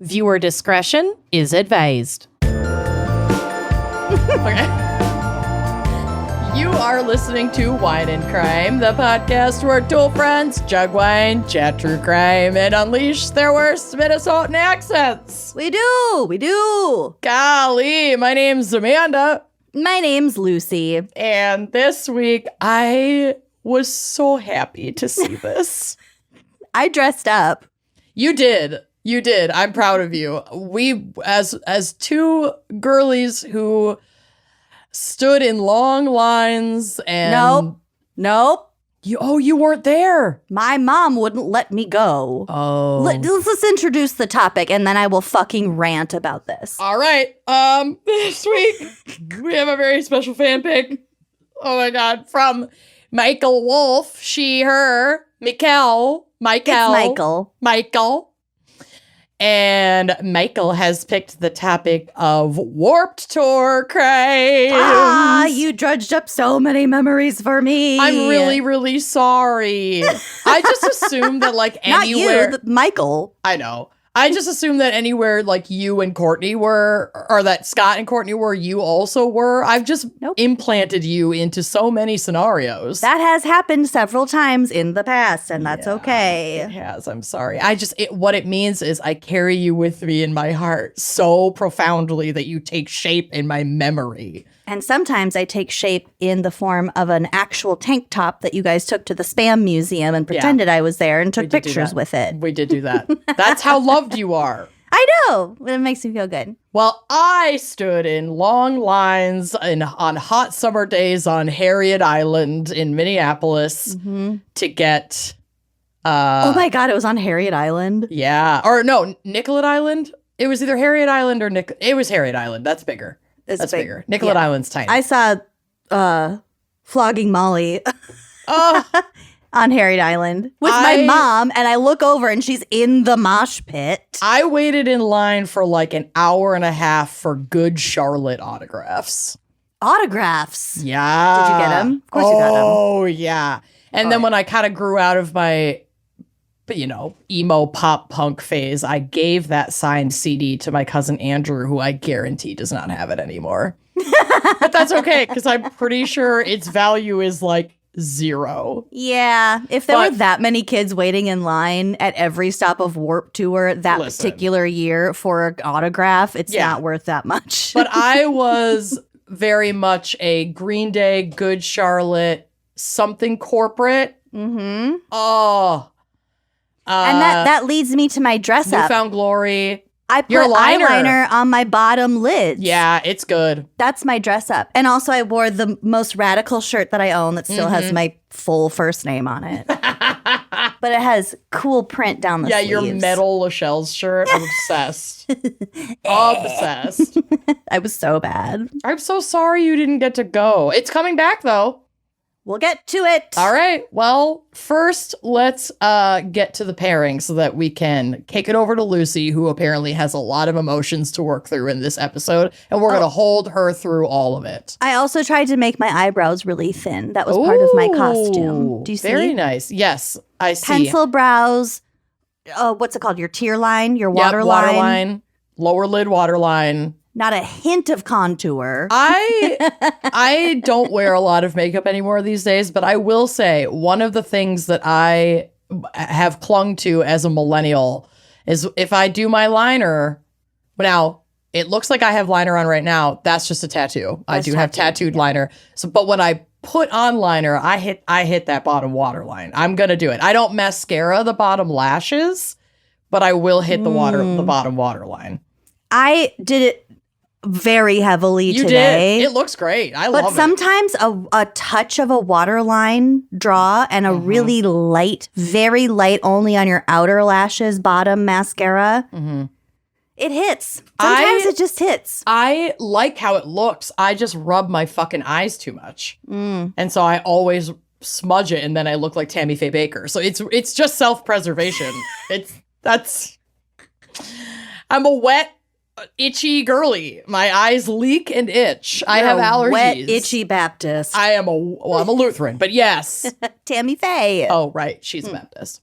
Viewer discretion is advised. Okay. You are listening to Wine and Crime, the podcast where two friends jug wine, chat true crime, and unleash their worst Minnesotan accents. We do. Golly, my name's Amanda. My name's Lucy. And this week, I was so happy to see this. I dressed up. You did. I'm proud of you. We, as two girlies who stood in long lines and... Nope. You weren't there. My mom wouldn't let me go. Oh. Let's introduce the topic, and then I will fucking rant about this. All right. This week, we have a very special fan pick. Oh, my God. From Michael Wolf. She, her. Michael. It's Michael. And Michael has picked the topic of Warped Tour crimes. You drudged up so many memories for me. I'm really, really sorry. I just assumed that, like, anywhere... Not you, Michael. I know. I just assumed that anywhere, like, you and Courtney were, or that Scott and Courtney were, you also were. I've just implanted you into so many scenarios. That has happened several times in the past, and that's okay. It has. I'm sorry. What it means is I carry you with me in my heart so profoundly that you take shape in my memory. And sometimes I take shape in the form of an actual tank top that you guys took to the Spam Museum and pretended I was there and took pictures with it. We did do that. That's how loved you are. I know. It makes me feel good. Well, I stood in long lines on hot summer days on Harriet Island in Minneapolis to get... oh my God, it was on Harriet Island? Yeah. Or no, Nicollet Island? It was either Harriet Island or It was Harriet Island. That's bigger. That's bigger. Nicollet Island's tiny. I saw Flogging Molly on Harriet Island with my mom, and I look over and she's in the mosh pit. I waited in line for like an hour and a half for Good Charlotte autographs. Autographs? Yeah. Did you get them? Of course you got them. Oh, yeah. And then when I kind of grew out of my... But, emo pop punk phase, I gave that signed CD to my cousin Andrew, who I guarantee does not have it anymore. But that's okay, because I'm pretty sure its value is like 0. Yeah. If there were that many kids waiting in line at every stop of Warped Tour that particular year for an autograph, it's not worth that much. But I was very much a Green Day, Good Charlotte, something corporate. Mm-hmm. Oh, and that leads me to my dress up. Newfound Glory. I put eyeliner on my bottom lids. Yeah, it's good. That's my dress up. And also I wore the most radical shirt that I own that still has my full first name on it. But it has cool print down the sleeves. Yeah, your metal Lachelle's shirt. I'm obsessed. Obsessed. I was so bad. I'm so sorry you didn't get to go. It's coming back, though. We'll get to it. All right. Well, first, let's get to the pairing so that we can kick it over to Lucy, who apparently has a lot of emotions to work through in this episode, and we're going to hold her through all of it. I also tried to make my eyebrows really thin. That was part of my costume. Do you see? Very nice. Yes, I see. Pencil brows. What's it called? Your tear line? Your waterline? Lower lid waterline. Not a hint of contour. I don't wear a lot of makeup anymore these days, but I will say one of the things that I have clung to as a millennial is if I do my liner, now it looks like I have liner on right now. That's just a tattoo. I do have tattooed liner. So, but when I put on liner, I hit that bottom waterline. I'm gonna do it. I don't mascara the bottom lashes, but I will hit the bottom waterline. I did it very heavily today. It looks great. I love it. But sometimes a touch of a waterline draw and a really light, very light, only on your outer lashes, bottom mascara, it hits. Sometimes it just hits. I like how it looks. I just rub my fucking eyes too much. And so I always smudge it and then I look like Tammy Faye Baker. So it's just self-preservation. I'm a wet itchy girly. My eyes leak and itch. I You're have a allergies. Wet, itchy Baptist. I'm a Lutheran, but yes. Tammy Faye. Oh, right. She's a Baptist.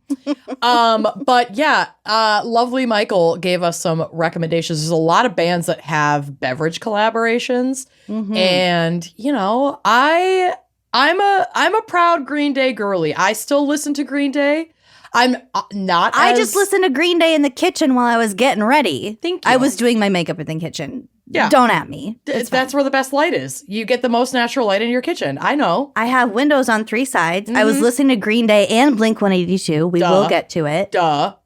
But yeah, lovely Michael gave us some recommendations. There's a lot of bands that have beverage collaborations. And, you know, I'm a proud Green Day girly. I still listen to Green Day. I'm not I just listened to Green Day in the kitchen while I was getting ready. Thank you. I was doing my makeup in the kitchen. Yeah. Don't at me. That's where the best light is. You get the most natural light in your kitchen. I know. I have windows on 3 sides. I was listening to Green Day and Blink-182. We will get to it. Duh.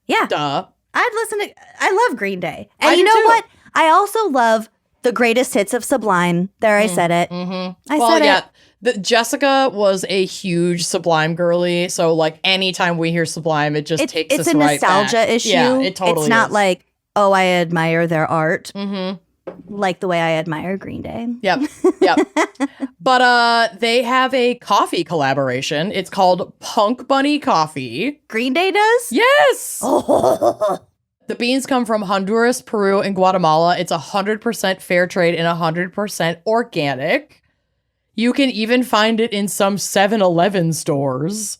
Yeah. Duh. I love Green Day. And I you do know too. what? I also love the greatest hits of Sublime. There, I said it. I said it. Jessica was a huge Sublime girly, so like anytime we hear Sublime, it just takes us It's a right nostalgia back. issue. Yeah, it totally It's not is. like, oh, I admire their art. Like the way I admire Green Day. Yep. But they have a coffee collaboration. It's called Punk Bunny Coffee. Green Day does? Yes. Oh. The beans come from Honduras, Peru, and Guatemala. It's 100% fair trade and 100% organic. You can even find it in some 7-Eleven stores.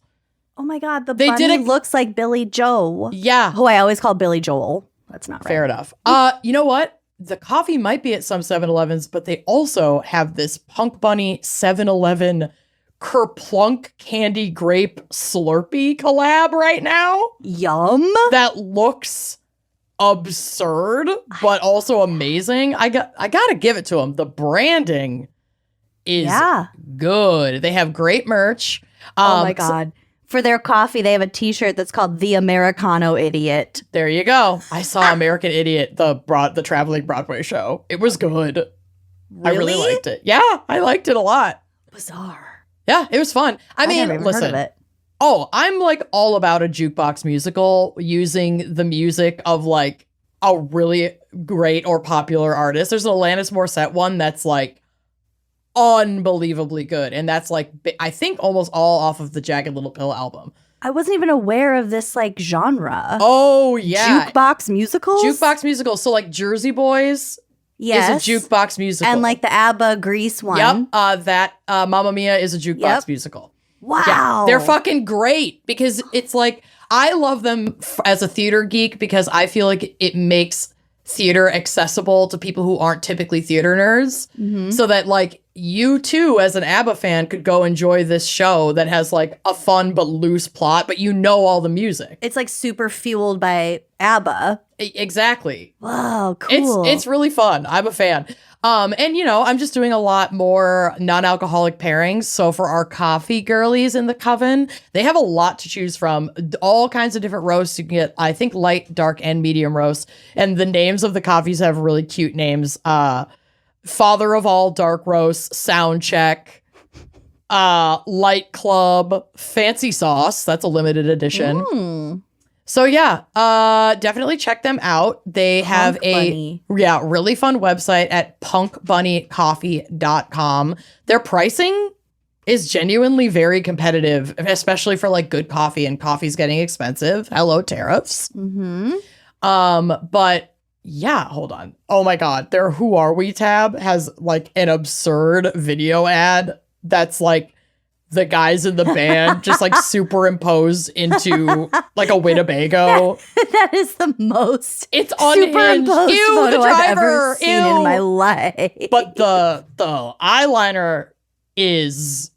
Oh my God, the They bunny did a- looks like Billy Joe. Yeah. Who I always call Billy Joel. That's not right. Fair enough. You know what? The coffee might be at some 7-Elevens, but they also have this Punk Bunny 7-Eleven Kerplunk Candy Grape Slurpee collab right now. Yum. That looks absurd, but also amazing. I gotta give it to them. The branding is good. They have great merch. Oh my God. For their coffee, they have a t-shirt that's called The Americano Idiot. There you go. I saw American Idiot, the traveling Broadway show. It was good. I really liked it. Yeah, I liked it a lot. Bizarre. Yeah, it was fun. I mean, never even listen. heard of it. Oh, I'm like all about a jukebox musical using the music of like a really great or popular artist. There's an Alanis Morissette one that's like unbelievably good. And that's like, I think almost all off of the Jagged Little Pill album. I wasn't even aware of this like genre. Oh, yeah. Jukebox musicals? Jukebox musicals. So like Jersey Boys Yes. is a jukebox musical. And like the ABBA Grease one. Yep. That Mamma Mia is a jukebox musical. Wow. Yeah, they're fucking great because it's like, I love them as a theater geek because I feel like it makes theater accessible to people who aren't typically theater nerds. So that like you too, as an ABBA fan, could go enjoy this show that has like a fun but loose plot, but you know all the music. It's like super fueled by ABBA. Exactly. Wow, cool. It's really fun. I'm a fan. And you know, I'm just doing a lot more non-alcoholic pairings. So for our coffee girlies in the coven, they have a lot to choose from. All kinds of different roasts. You can get, I think, light, dark, and medium roast. And the names of the coffees have really cute names. Father of all dark roasts, Sound Check, Light Club, Fancy Sauce. That's a limited edition. So yeah, definitely check them out. They have a really fun website at punkbunnycoffee.com. Their pricing is genuinely very competitive, especially for like good coffee, and coffee's getting expensive. Hello, tariffs. But yeah, hold on. Oh my God, their Who Are We tab has like an absurd video ad that's like the guys in the band just like superimposed into like a Winnebago. That is the most It's unhinged. superimposed Ew, photo the driver. I've ever seen in my life. But the eyeliner is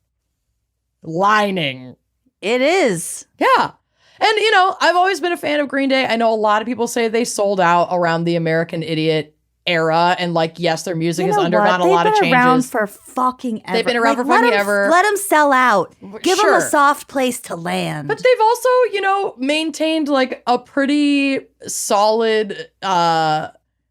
lining. It is. Yeah. And, you know, I've always been a fan of Green Day. I know a lot of people say they sold out around the American Idiot era. And, like, yes, their music has undergone a lot of changes. They've been around for fucking ever. They've been around for fucking ever. Let them sell out. Give them Sure. a soft place to land. But they've also, you know, maintained, like, a pretty solid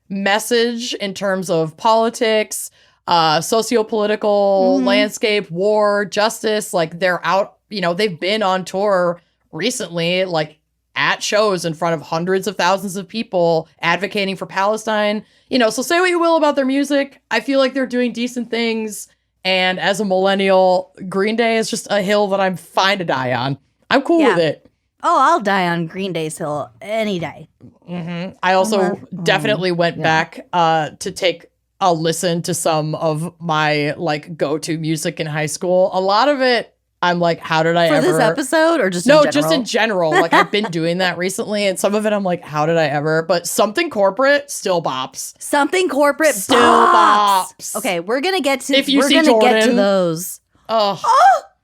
message in terms of politics, socio-political landscape, war, justice. Like, they're out, you know, they've been on tour recently, like at shows in front of hundreds of thousands of people advocating for Palestine. You know, so say what you will about their music. I feel like they're doing decent things. And as a millennial, Green Day is just a hill that I'm fine to die on. I'm cool with it. Oh, I'll die on Green Day's Hill any day. I also definitely went back to take a listen to some of my like go-to music in high school. A lot of it, I'm like, how did I ever? For this episode or just no, in general? just in general. Like I've been doing that recently, and some of it I'm like, how did I ever? But Something Corporate still bops. Something Corporate Still bops. Okay, we're gonna get to. If you we're see gonna Jordan, get to those. Oh,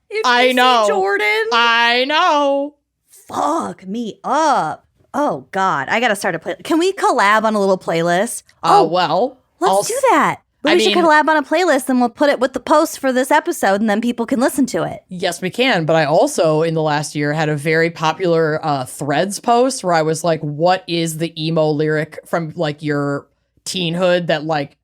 If I you know. see Jordan. I know. Fuck me up. Oh God, I gotta start a play. Can we collab on a little playlist? Well, Let's do that. We should collab on a playlist and we'll put it with the post for this episode and then people can listen to it. Yes, we can. But I also, in the last year, had a very popular Threads post where I was like, what is the emo lyric from like your teenhood that like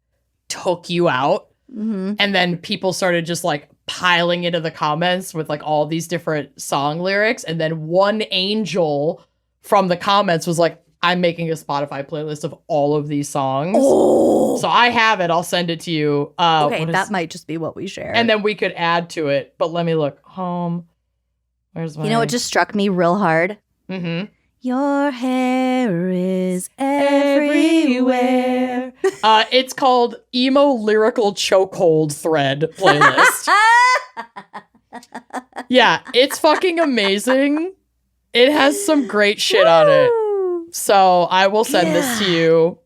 took you out? Mm-hmm. And then people started just like piling into the comments with like all these different song lyrics. And then one angel from the comments was like, I'm making a Spotify playlist of all of these songs. Oh. So I have it. I'll send it to you. Okay, that might just be what we share. And then we could add to it. But let me look. Where's my... You know what just struck me real hard? Mm-hmm. Your hair is everywhere. It's called Emo Lyrical Chokehold Thread Playlist. Yeah, it's fucking amazing. It has some great shit on it. So I will send this to you.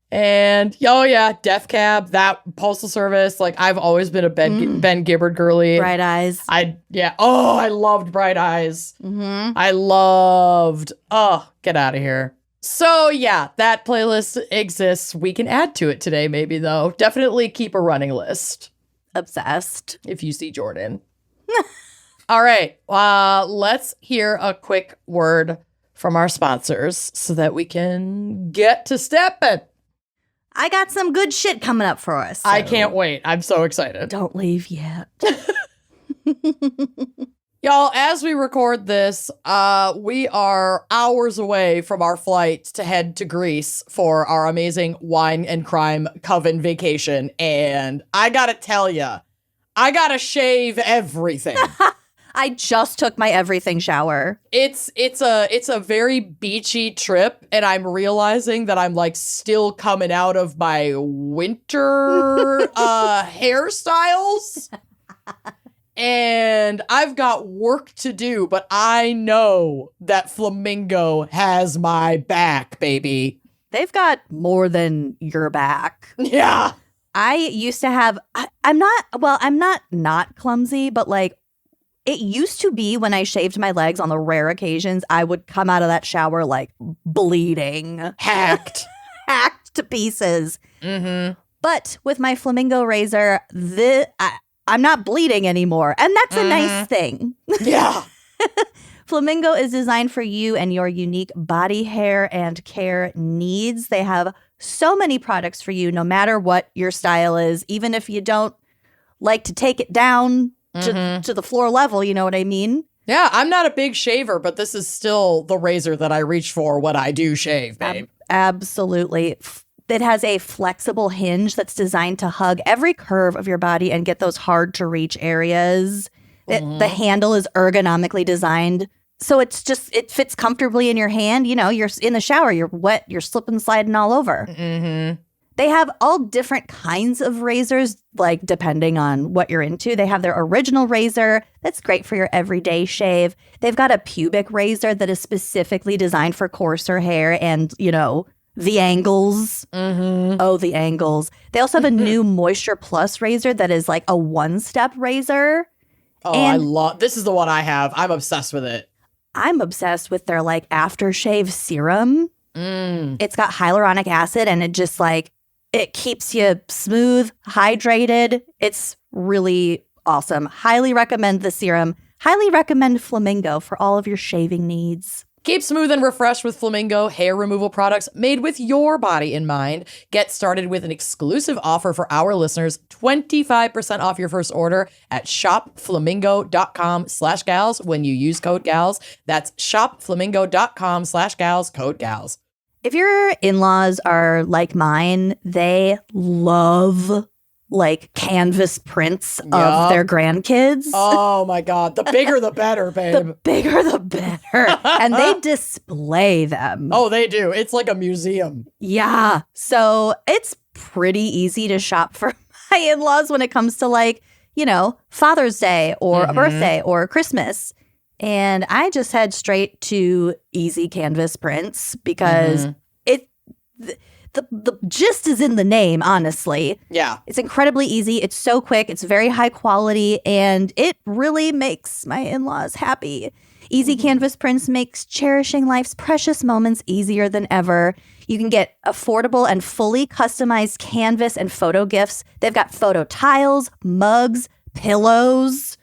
And oh yeah, Death Cab, that Postal Service. Like I've always been a Ben Gibbard girly. Bright Eyes. I loved Bright Eyes. Mm-hmm. I loved. Oh, get out of here. So yeah, that playlist exists. We can add to it today, maybe though. Definitely keep a running list. Obsessed. If you see Jordan. All right, let's hear a quick word from our sponsors so that we can get to stepping. I got some good shit coming up for us. So I can't wait. I'm so excited. don't leave yet. Y'all, as we record this, we are hours away from our flight to head to Greece for our amazing wine and crime coven vacation. And I gotta tell ya, I gotta shave everything. I just took my everything shower. It's a very beachy trip, and I'm realizing that I'm like still coming out of my winter hairstyles. And I've got work to do, but I know that Flamingo has my back, baby. They've got more than your back. Yeah. I used to have, I'm not clumsy, but like it used to be when I shaved my legs on the rare occasions, I would come out of that shower like bleeding. Hacked. Hacked to pieces. Mm-hmm. But with my Flamingo razor, I'm not bleeding anymore. And that's a nice thing. Yeah. Flamingo is designed for you and your unique body hair and care needs. They have so many products for you, no matter what your style is, even if you don't like to take it down to the floor level, you know what I mean? Yeah, I'm not a big shaver, but this is still the razor that I reach for when I do shave, babe. Absolutely. It has a flexible hinge that's designed to hug every curve of your body and get those hard to reach areas. The handle is ergonomically designed. So it fits comfortably in your hand. You know, you're in the shower, you're wet, you're slipping, sliding all over. Mm-hmm. They have all different kinds of razors, like depending on what you're into. They have their original razor that's great for your everyday shave. They've got a pubic razor that is specifically designed for coarser hair and, you know, the angles. Mm-hmm. Oh, the angles. They also have a new Moisture Plus razor that is like a one-step razor. Oh, And this is the one I have. I'm obsessed with it. I'm obsessed with their like aftershave serum. It's got hyaluronic acid and it just like, it keeps you smooth, hydrated. It's really awesome. Highly recommend the serum. Highly recommend Flamingo for all of your shaving needs. Keep smooth and refreshed with Flamingo hair removal products made with your body in mind. Get started with an exclusive offer for our listeners, 25% off your first order at shopflamingo.com/gals when you use code GALS. That's shopflamingo.com/gals, code GALS. If your in-laws are like mine, they love like canvas prints Yup. of their grandkids. Oh my God. The bigger the better, babe. The bigger the better. And they display them. Oh, they do. It's like a museum. Yeah. So it's pretty easy to shop for my in-laws when it comes to like, you know, Father's Day or a birthday or Christmas. And I just head straight to easy canvas prints because the gist is in the name, honestly. Yeah. It's incredibly easy. It's so quick. It's very high quality. And it really makes my in-laws happy. Easy canvas prints makes cherishing life's precious moments easier than ever. You can get affordable and fully customized canvas and photo gifts. They've got photo tiles, mugs, pillows,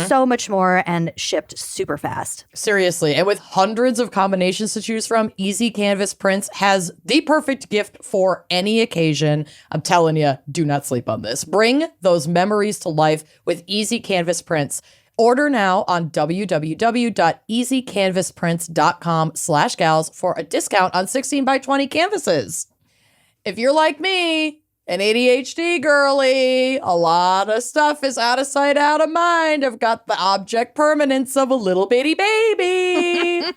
so much more, and shipped super fast. Seriously. And with hundreds of combinations to choose from, Easy Canvas Prints has the perfect gift for any occasion. I'm telling you, do not sleep on this. Bring those memories to life with Easy Canvas Prints. Order now on www.easycanvasprints.com/gals for a discount on 16 by 20 canvases. If you're like me, an ADHD girly, a lot of stuff is out of sight, out of mind. I've got the object permanence of a little bitty baby.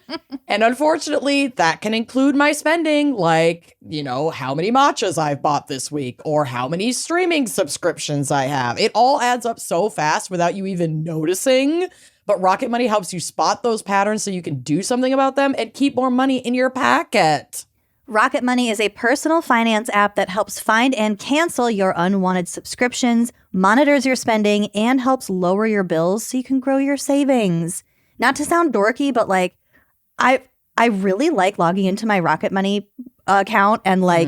And unfortunately, that can include my spending, like, you know, how many matchas I've bought this week or how many streaming subscriptions I have. It all adds up so fast without you even noticing. But Rocket Money helps you spot those patterns so you can do something about them and keep more money in your pocket. Rocket Money is a personal finance app that helps find and cancel your unwanted subscriptions, monitors your spending, and helps lower your bills so you can grow your savings. Not to sound dorky, but like I really like logging into my Rocket Money account and like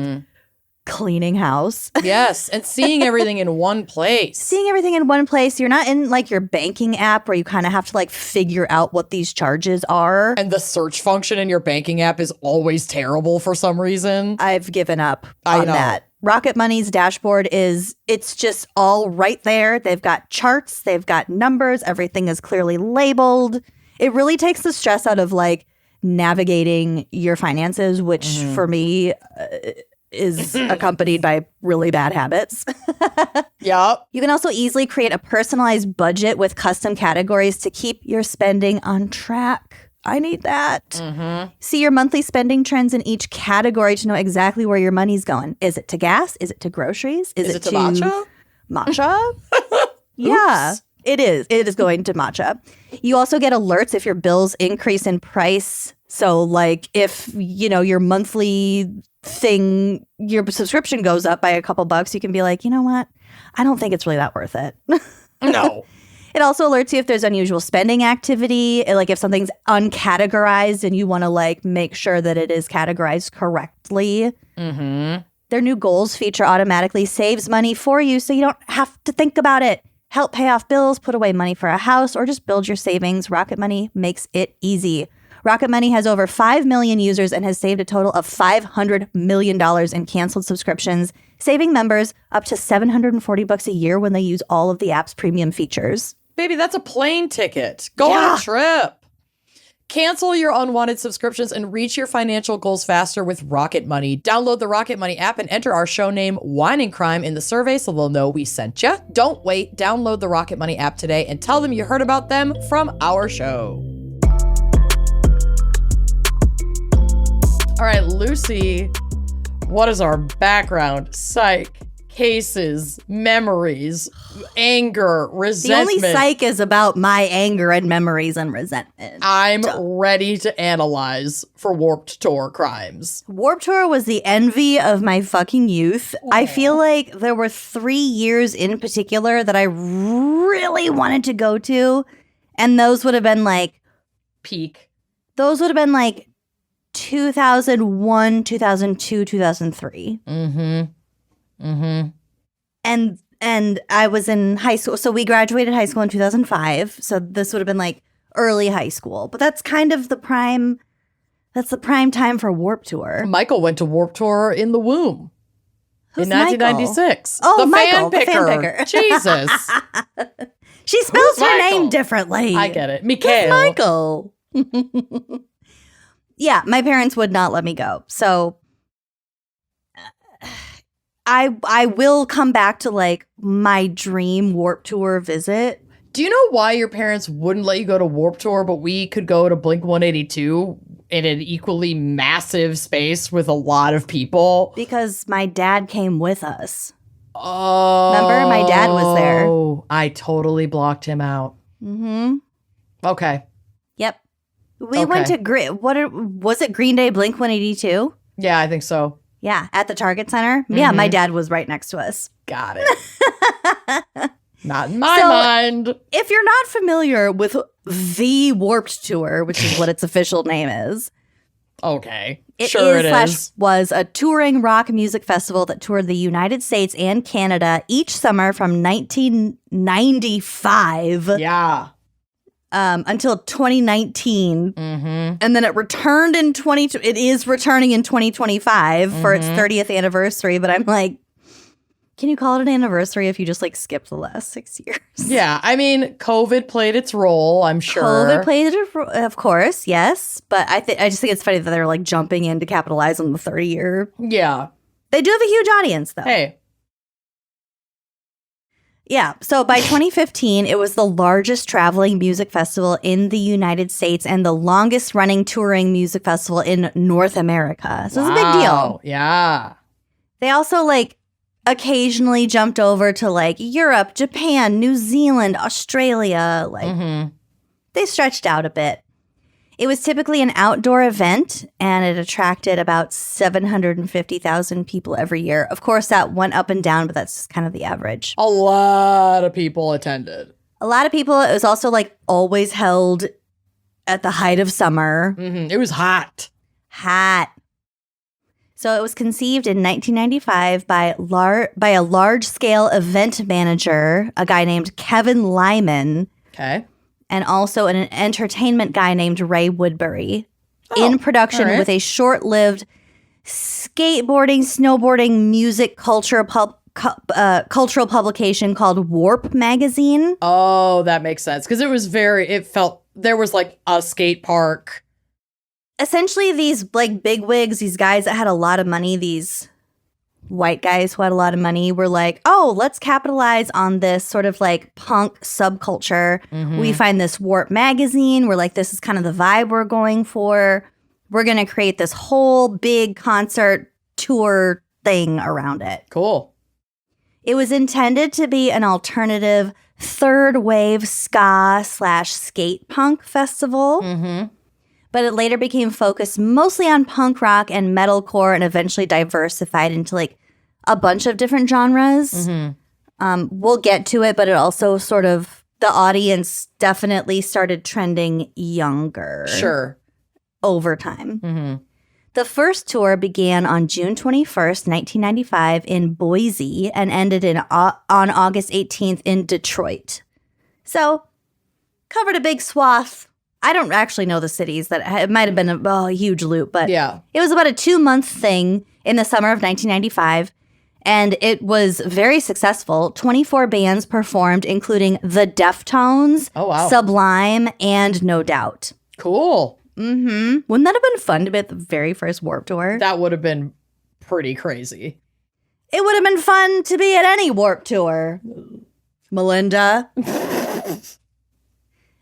cleaning house. Yes, and seeing everything in one place. Seeing everything in one place. You're not in like your banking app where you kind of have to like figure out what these charges are. And the search function in your banking app is always terrible for some reason. I've given up I on know. that. Rocket Money's dashboard it's just all right there. They've got charts, they've got numbers, everything is clearly labeled. It really takes the stress out of like navigating your finances, which for me is accompanied by really bad habits. Yup. You can also easily create a personalized budget with custom categories to keep your spending on track. I need that. See your monthly spending trends in each category to know exactly where your money's going. Is it to gas? Is it to groceries? Is it to matcha? Matcha? Yeah, it is. It is going to matcha. You also get alerts if your bills increase in price. So like if, you know, your monthly thing, your subscription goes up by a couple bucks, you can be like, you know what? I don't think it's really that worth it. No. It also alerts you if there's unusual spending activity, like if something's uncategorized and you want to like make sure that it is categorized correctly. Their new goals feature automatically saves money for you so you don't have to think about it. Help pay off bills, put away money for a house, or just build your savings. Rocket Money makes it easy. Rocket Money has over 5 million users and has saved a total of $500 million in canceled subscriptions, saving members up to $740 a year when they use all of the app's premium features. Baby, that's a plane ticket. Go on a trip. Cancel your unwanted subscriptions and reach your financial goals faster with Rocket Money. Download the Rocket Money app and enter our show name, Wine and Crime, in the survey so they'll know we sent you. Don't wait. Download the Rocket Money app today and tell them you heard about them from our show. All right, Lucy, what is our background? Psych, cases, memories, anger, The resentment. only psych is about my anger and memories and resentment. I'm ready to analyze for Warped Tour crimes. Warped Tour was the envy of my fucking youth. I feel like there were 3 years in particular that I really wanted to go to. And those would have been like, Peak. those would have been like 2001, 2002, 2003. And I was in high school. So we graduated high school in 2005. So this would have been like early high school. But that's kind of the prime time for Warped Tour. Michael went to Warped Tour in the womb. Who's in 1996. Michael? Oh, the Michael, fan the picker. fan picker. Jesus. She spells Who's her Michael? name differently. I get it. Who's Mikhail. Michael. Yeah, my parents would not let me go. So I will come back to like my dream Warped Tour visit. Do you know why your parents wouldn't let you go to Warped Tour, but we could go to Blink 182 in an equally massive space with a lot of people? Because my dad came with us. Oh. Remember? My dad was there. I totally blocked him out. Mm-hmm. Okay. Yep. We went to was it Green Day Blink 182? Yeah, I think so. Yeah, at the Target Center. Yeah, my dad was right next to us. Got it. Not in my mind. If you're not familiar with the Warped Tour, which is what its official name is. Okay. It was a touring rock music festival that toured the United States and Canada each summer from 1995 until 2019. Mm-hmm. And then it returned in it is returning in 2025 for its 30th anniversary. But I'm like, can you call it an anniversary if you just like skip the last 6 years? Yeah, I mean, COVID played its role, I'm sure. COVID played it, of course, yes. But I just think it's funny that they're like jumping in to capitalize on the 30-year. Yeah. They do have a huge audience, though. Hey. Yeah, so by 2015, it was the largest traveling music festival in the United States and the longest running touring music festival in North America. So it's a big deal. Yeah. They also like occasionally jumped over to like Europe, Japan, New Zealand, Australia. Like they stretched out a bit. It was typically an outdoor event, and it attracted about 750,000 people every year. Of course, that went up and down, but that's kind of the average. A lot of people attended. A lot of people. It was also like always held at the height of summer. Mm-hmm. It was hot. Hot. So it was conceived in 1995 by a large-scale event manager, a guy named Kevin Lyman. Okay. And also an entertainment guy named Ray Woodbury, in production with a short-lived skateboarding, snowboarding, music cultural publication called Warp Magazine. Oh, that makes sense. Because it felt, there was like a skate park. Essentially, these like bigwigs, these guys that had a lot of money, these white guys who had a lot of money were like, oh, let's capitalize on this sort of like punk subculture. We find this Warp magazine. We're like, this is kind of the vibe we're going for. We're going to create this whole big concert tour thing around it. Cool. It was intended to be an alternative third wave ska/skate punk festival. But it later became focused mostly on punk rock and metalcore and eventually diversified into like a bunch of different genres. We'll get to it, but it also sort of, the audience definitely started trending younger. Sure. Over time. The first tour began on June 21st, 1995 in Boise and ended on August 18th in Detroit. So, covered a big swath. I don't actually know the cities. It might have been a huge loop, but yeah, it was about a 2-month thing in the summer of 1995, and it was very successful. 24 bands performed, including The Deftones, Sublime, and No Doubt. Cool. Wouldn't that have been fun to be at the very first Warped Tour? That would have been pretty crazy. It would have been fun to be at any Warped Tour. Melinda.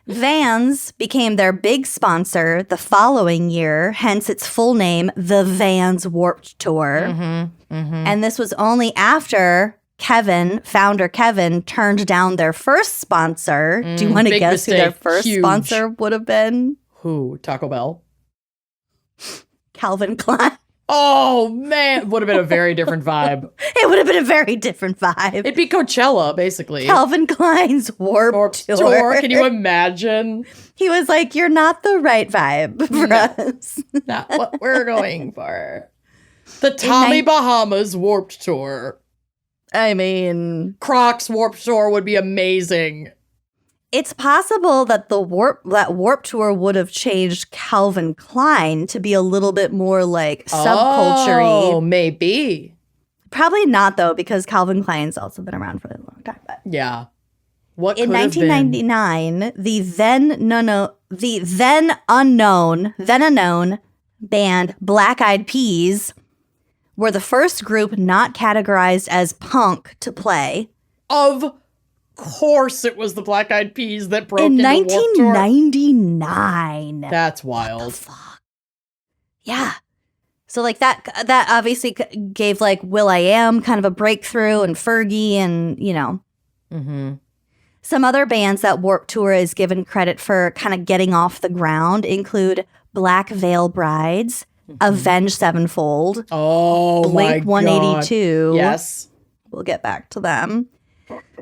Vans became their big sponsor the following year, hence its full name, the Vans Warped Tour. And this was only after founder Kevin, turned down their first sponsor. Do you want to guess who their first sponsor would have been? Who? Taco Bell? Calvin Klein. Oh, man. Would have been a very different vibe. It would have been a very different vibe. It'd be Coachella, basically. Calvin Klein's Warped Tour. Can you imagine? He was like, you're not the right vibe for us. Not what we're going for. The Tommy Bahamas Warped Tour. I mean, Crocs Warped Tour would be amazing. It's possible that that Warped Tour would have changed Calvin Klein to be a little bit more like subculture-y. Oh, maybe. Probably not, though, because Calvin Klein's also been around for a long time. But yeah. What in could 1999, the then unknown band Black Eyed Peas were the first group not categorized as punk to play. Of course it was the Black Eyed Peas that broke In into Warped Tour. 1999. That's wild. Fuck. Yeah. So like that obviously gave like Will.i.am kind of a breakthrough and Fergie and, you know. Mm-hmm. Some other bands that Warped Tour is given credit for kind of getting off the ground include Black Veil Brides, Avenged Sevenfold, Oh, Blink my 182. God. Yes. We'll get back to them.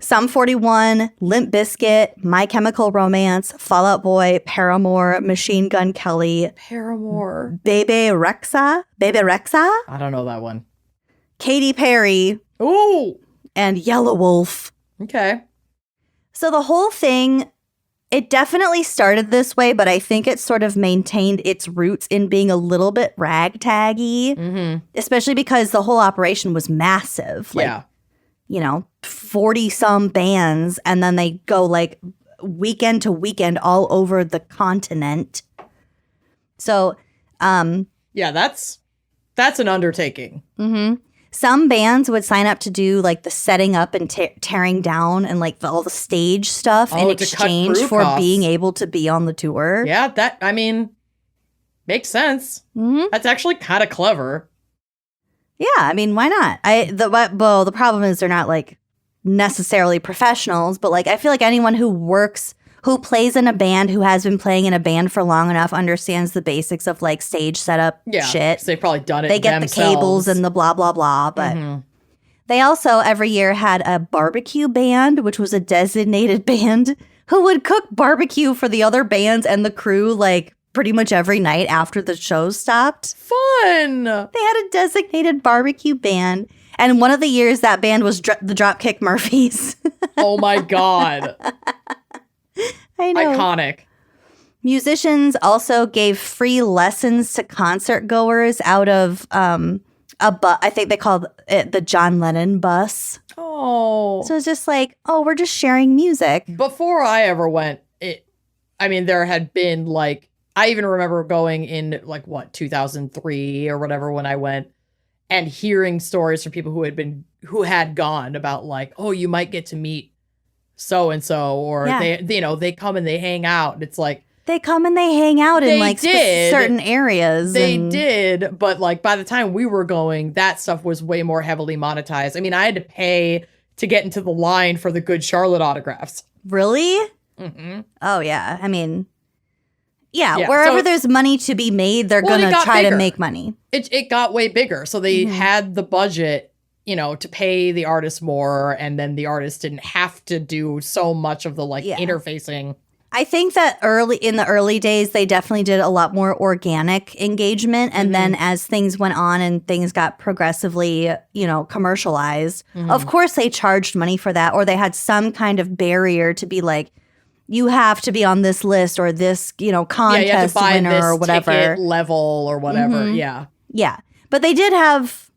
Sum 41, Limp Bizkit, My Chemical Romance, Fall Out Boy, Paramore, Machine Gun Kelly, Paramore. Bebe Rexha, I don't know that one. Katy Perry, Ooh. and Yellow Wolf. Okay. So the whole thing, it definitely started this way, but I think it sort of maintained its roots in being a little bit ragtaggy, especially because the whole operation was massive. Like, Yeah. you know, 40-some bands, and then they go like weekend to weekend all over the continent. So, Yeah, that's an undertaking. some bands would sign up to do like the setting up and tearing down and like all the stage stuff in Oh, to cut exchange crew for costs. being able to be on the tour. Yeah, that, I mean, makes sense. That's actually kind of clever. Yeah, I mean, why not? The problem is they're not like necessarily professionals, but like I feel like anyone who plays in a band, who has been playing in a band for long enough, understands the basics of like stage setup Yeah. shit. 'Cause they've probably done it They get themselves. the cables and the blah blah blah, but they also every year had a barbecue band, which was a designated band who would cook barbecue for the other bands and the crew like pretty much every night after the show stopped. Fun. They had a designated barbecue band. And one of the years that band was the Dropkick Murphys. Oh my God. I know. Iconic. Musicians also gave free lessons to concert goers out of I think they called it the John Lennon bus. Oh. So it's just like, oh, we're just sharing music. Before I ever went, there had been like, I even remember going in like 2003 or whatever when I went and hearing stories from people who had gone about like, oh, you might get to meet so and so, or they come and they hang out. And it's like They come and they hang out in They like did. certain areas. they and- did, but like by the time we were going, that stuff was way more heavily monetized. I mean, I had to pay to get into the line for the Good Charlotte autographs. Really? Mm-hmm. Oh, yeah. I mean, yeah, Yeah, wherever so- there's money to be made, they're Well, it going to got try bigger. to make money. It got way bigger. So they had the budget, to pay the artists more, and then the artists didn't have to do so much of the interfacing. I think that in the early days, they definitely did a lot more organic engagement. And then as things went on and things got progressively, commercialized, of course they charged money for that, or they had some kind of barrier to be like, you have to be on this list or this, You have to contest buy winner this or whatever. ticket level or whatever. Yeah. Yeah. But they did have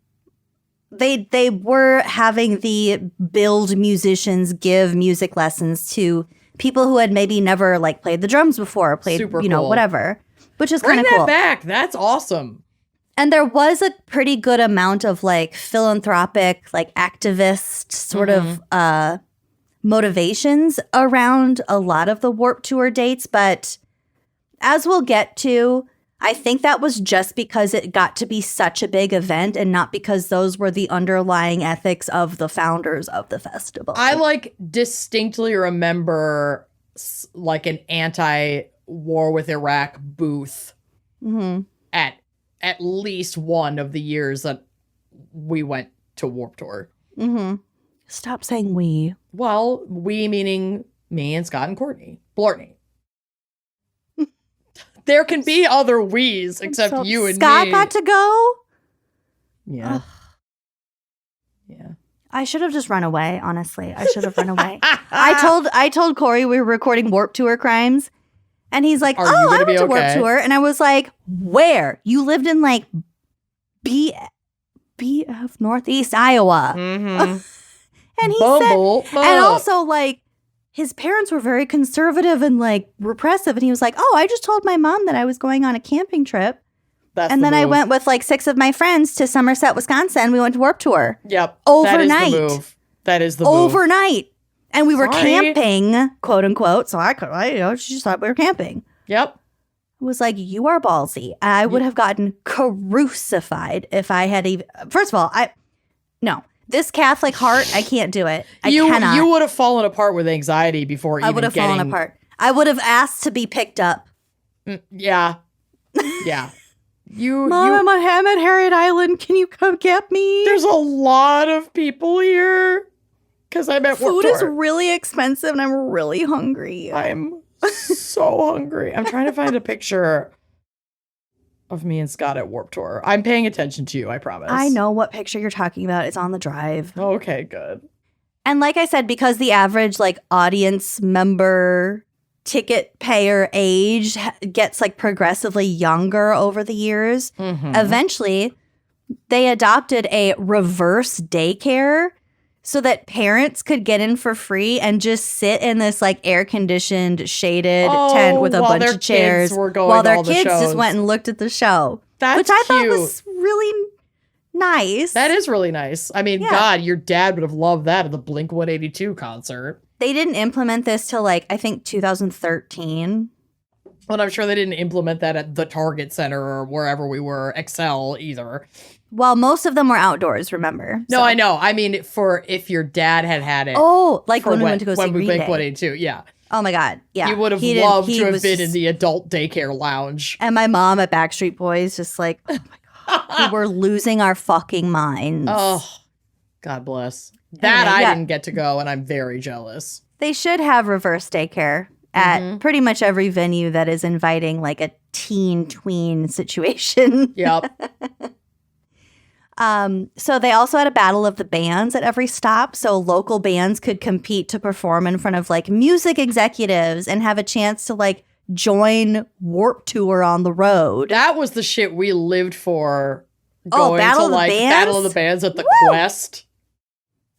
they were having the build musicians give music lessons to people who had maybe never like played the drums before or played, Super cool. whatever, which is Bring kind of that cool. back. That's awesome. And there was a pretty good amount of like philanthropic, like activist sort of motivations around a lot of the Warped Tour dates. But as we'll get to, I think that was just because it got to be such a big event and not because those were the underlying ethics of the founders of the festival. I distinctly remember like an anti-war with Iraq booth at least one of the years that we went to Warped Tour. Stop saying we. Well, we meaning me and Scott and Courtney Blortney. There can be other we's except So you and Scott me. got to go? Yeah. Yeah. I should have just run away, honestly. I should have run away. I told Corey we were recording Warped Tour Crimes, and he's like, Are you "Oh, gonna I be went to Warped okay?" Tour," and I was like, "Where? You lived in like BF Northeast Iowa?" Mm-hmm. And he Bumble. said, and also like his parents were very conservative and like repressive, and he was like, "Oh, I just told my mom that I was going on a camping trip." And then I went with like 6 of my friends to Somerset, Wisconsin. We went to Warped Tour. Yep. Overnight. That is the move. Overnight. And we were camping, quote unquote. So she just thought we were camping. Yep. It was like, you are ballsy. I would have gotten crucified if I had even. First of all, no. This Catholic heart, I can't do it. I cannot. You would have fallen apart with anxiety before even I would have fallen apart. I would have asked to be picked up. Yeah. Yeah. Mom, I'm at Harriet Island. Can you come get me? There's a lot of people here because I'm at Food is really expensive and I'm really hungry. I'm so hungry. I'm trying to find a picture of me and Scott at Warped Tour. I'm paying attention to you, I promise. I know what picture you're talking about. It's on the drive. Okay, good. And like I said, because the average like audience member ticket payer age gets like progressively younger over the years, eventually they adopted a reverse daycare so that parents could get in for free and just sit in this like air-conditioned shaded tent with a bunch of chairs while their kids just went and looked at the show. Which I thought was really nice. That is really nice. I mean, God, your dad would have loved that at the Blink-182 concert. They didn't implement this till like, I think 2013. Well, I'm sure they didn't implement that at the Target Center or wherever we were, Excel either. Well, most of them were outdoors, remember? No, I know. I mean, for if your dad had it. Oh, like when we went to go see Green Day. Blink-182, yeah. Oh my God, yeah. You would have loved to have been in the adult daycare lounge. And my mom at Backstreet Boys just like, oh my God, we were losing our fucking minds. Oh, God bless. That anyway, I didn't get to go, and I'm very jealous. They should have reverse daycare at pretty much every venue that is inviting like a teen tween situation. Yep. So they also had a battle of the bands at every stop. So local bands could compete to perform in front of like music executives and have a chance to like join Warped Tour on the road. That was the shit we lived for. Going Battle to of the Bands? Battle of the Bands at the Quest.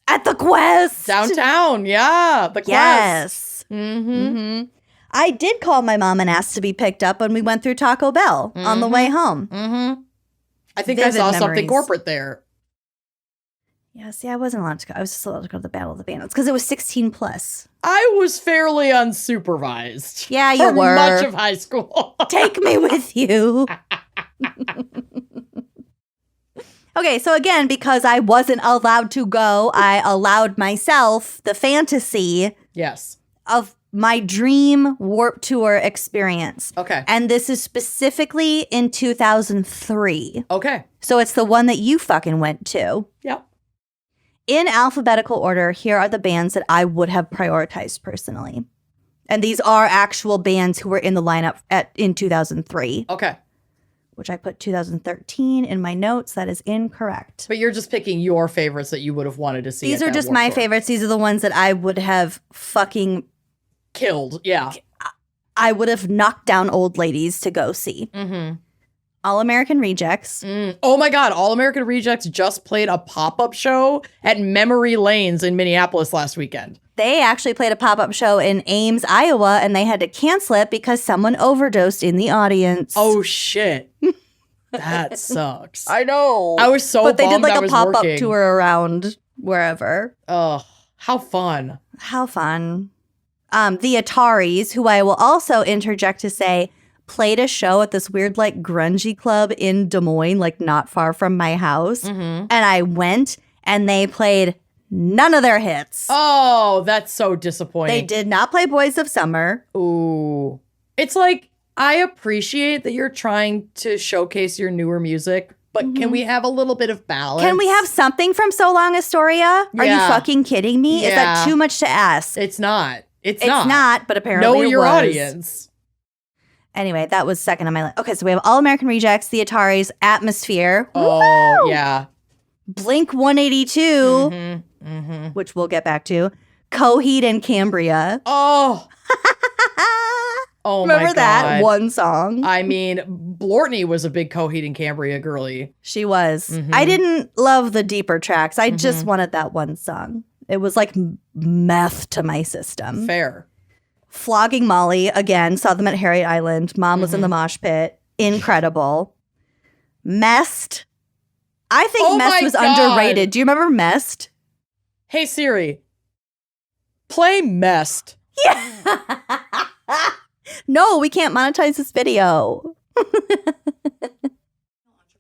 At the Quest. Downtown, yeah. The Quest. Yes. I did call my mom and ask to be picked up when we went through Taco Bell on the way home. I think I saw something corporate there. Yeah, see, I wasn't allowed to go. I was just allowed to go to the Battle of the Bands because it was 16 plus. I was fairly unsupervised. Yeah, you were. For much of high school. Take me with you. Okay, so again, because I wasn't allowed to go, I allowed myself the fantasy of my dream Warped Tour experience. Okay. And this is specifically in 2003. Okay. So it's the one that you fucking went to. Yep. In alphabetical order, here are the bands that I would have prioritized personally. And these are actual bands who were in the lineup in 2003. Okay. Which I put 2013 in my notes. That is incorrect. But you're just picking your favorites that you would have wanted to see. These are just my favorites. These are the ones that I would have fucking killed. Yeah. I would have knocked down old ladies to go see. All American Rejects. Oh my God. All American Rejects just played a pop-up show at Memory Lanes in Minneapolis last weekend. They actually played a pop-up show in Ames, Iowa, and they had to cancel it because someone overdosed in the audience. Oh, shit. That sucks. I know. I was so But they did like a pop-up working. tour around wherever. Oh, how fun. How fun. The Ataris, who I will also interject to say, played a show at this weird like grungy club in Des Moines, like not far from my house. And I went and they played none of their hits. Oh, that's so disappointing. They did not play Boys of Summer. Ooh. It's like, I appreciate that you're trying to showcase your newer music, but can we have a little bit of balance? Can we have something from So Long Astoria? Are you fucking kidding me? Yeah. Is that too much to ask? It's not. It's not, but apparently know it your was. audience. Anyway, that was second on my list. Okay, so we have All American Rejects, The Ataris, Atmosphere. Oh, Woo! yeah. Blink-182, which we'll get back to. Coheed and Cambria. Oh. Oh, Remember my God. that one song? I mean, Blortney was a big Coheed and Cambria girly. She was. I didn't love the deeper tracks. I just wanted that one song. It was like meth to my system. Fair. Flogging Molly, again, saw them at Harriet Island. Mom was in the mosh pit. Incredible. Mest. I think Oh Mest my was God. underrated. Do you remember Mest? Hey Siri, play Mest. Yeah. No, we can't monetize this video.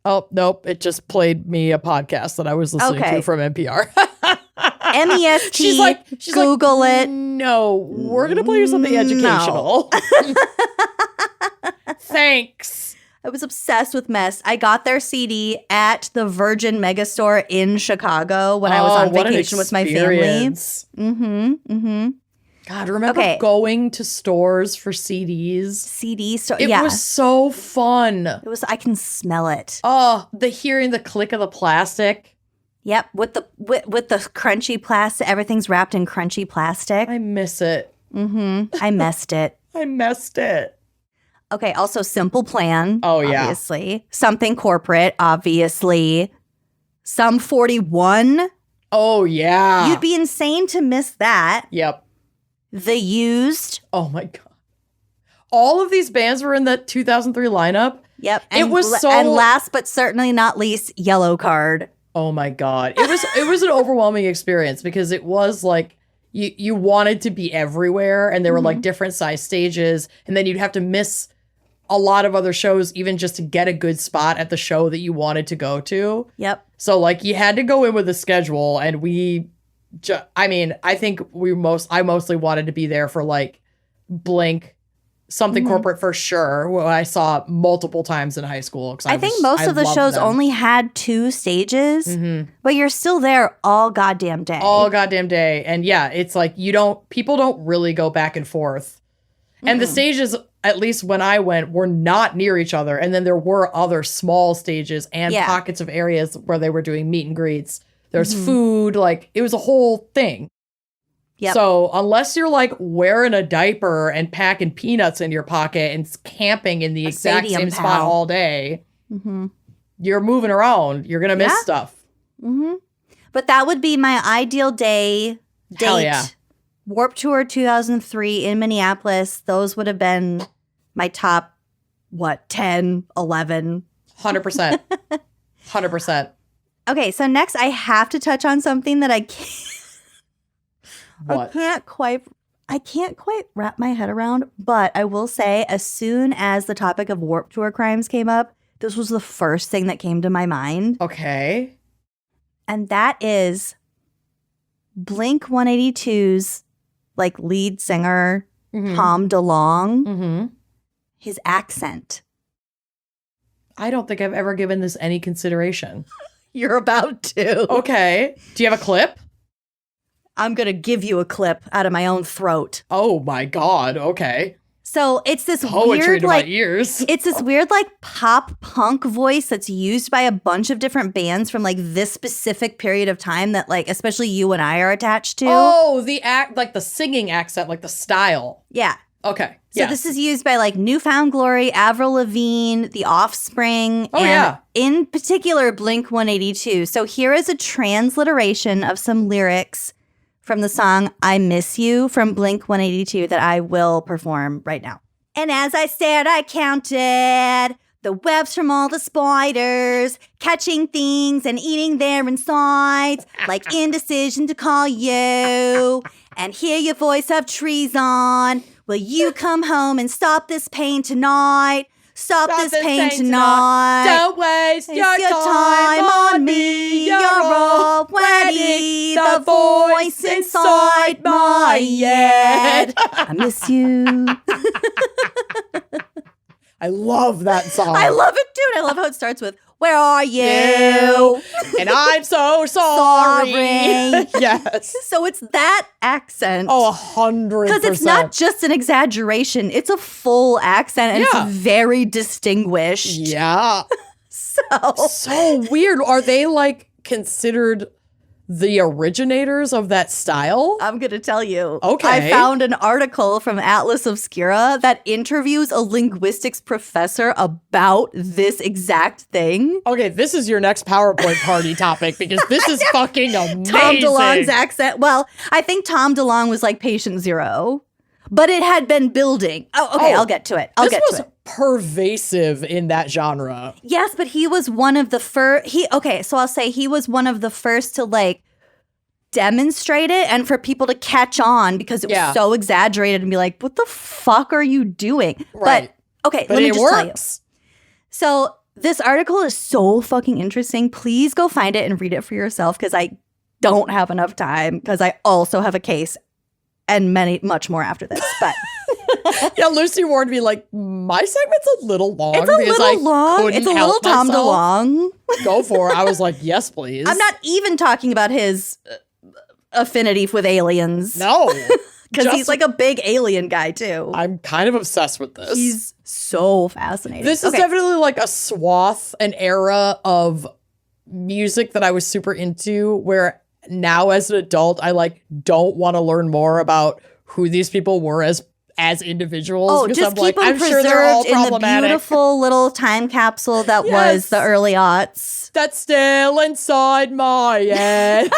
Oh, nope. It just played me a podcast that I was listening Okay. to from NPR. MEST. She's like, Google it. No, we're going to play you something educational. Thanks. I was obsessed with Mest. I got their CD at the Virgin Megastore in Chicago when I was on what an vacation with my family. experience. Mm-hmm. God, remember going to stores for CDs? CD store. It was so fun. It was. I can smell it. Oh, hearing the click of the plastic. Yep, with the crunchy plastic. Everything's wrapped in crunchy plastic. I miss it. Mm-hmm. I messed it. I messed it. Okay, also Simple Plan. Oh, yeah. Obviously. Something Corporate, obviously. Sum 41. Oh, yeah. You'd be insane to miss that. Yep. The Used. Oh, my God. All of these bands were in that 2003 lineup. Yep. It was so... And last but certainly not least, Yellow Card. Oh, my God. It was an overwhelming experience because it was like you wanted to be everywhere and there were like different size stages and then you'd have to miss a lot of other shows even just to get a good spot at the show that you wanted to go to. Yep. So like you had to go in with a schedule and I think I mostly wanted to be there for like Blink, something corporate for sure, who I saw multiple times in high school. I think most of the shows only had 2 stages, but you're still there all goddamn day. All goddamn day. And yeah, it's like people don't really go back and forth. And the stages, at least when I went, were not near each other. And then there were other small stages and pockets of areas where they were doing meet and greets. There's food, like it was a whole thing. Yep. So unless you're like wearing a diaper and packing peanuts in your pocket and camping in the exact same spot all day, you're moving around. You're going to miss stuff. Mm-hmm. But that would be my ideal date. Hell yeah. Warped Tour 2003 in Minneapolis. Those would have been my top, 10, 11. 100%. 100%. Okay, so next I have to touch on something that I can't. What? I can't quite wrap my head around, but I will say as soon as the topic of Warped Tour crimes came up, this was the first thing that came to my mind. Okay. And that is Blink 182's like lead singer, Tom DeLonge, his accent. I don't think I've ever given this any consideration. You're about to. Okay. Do you have a clip? I'm going to give you a clip out of my own throat. Oh my God. Okay. So it's this Poetry weird, to like, my ears. it's this weird, like, pop punk voice that's used by a bunch of different bands from, like, this specific period of time that, like, especially you and I are attached to. Oh, the singing accent, like the style. Yeah. Okay. So this is used by, like, Newfound Glory, Avril Lavigne, The Offspring, and in particular, Blink 182. So here is a transliteration of some lyrics from the song I Miss You from Blink 182 that I will perform right now. And as I stared, I counted the webs from all the spiders, catching things and eating their insides, like indecision to call you and hear your voice of treason. Will you come home and stop this pain tonight? Stop this pain tonight. Don't waste your time on me. You're already the voice inside my head. I miss you. I love that song. I love it, dude. I love how it starts with, where are you? And I'm so sorry. Sorry. Yes. So it's that accent. Oh, 100%. Because it's not just an exaggeration. It's a full accent and it's very distinguished. Yeah. So weird. Are they like considered the originators of that style? I'm going to tell you. Okay. I found an article from Atlas Obscura that interviews a linguistics professor about this exact thing. Okay, this is your next PowerPoint party topic because this is fucking amazing. Tom DeLonge's accent. Well, I think Tom DeLonge was like patient zero. but it had been building. Oh, okay, I'll get to it. This was pervasive in that genre. Yes, but he was one of the first. So I'll say he was one of the first to like demonstrate it and for people to catch on because it was so exaggerated and be like, what the fuck are you doing? Right. But let me just tell you. So this article is so fucking interesting. Please go find it and read it for yourself because I don't have enough time because I also have a case and much more after this. But yeah, Lucy warned me like my segment's a little long. It's a little long. It's a little Tom DeLonge. Go for it. I was like, yes, please. I'm not even talking about his affinity with aliens. No. Because he's like a big alien guy too. I'm kind of obsessed with this. He's so fascinating. This is definitely like a swath, an era of music that I was super into where now as an adult, I like don't want to learn more about who these people were as individuals. Oh, just keep them preserved in the beautiful little time capsule that was the early aughts. That's still inside my head.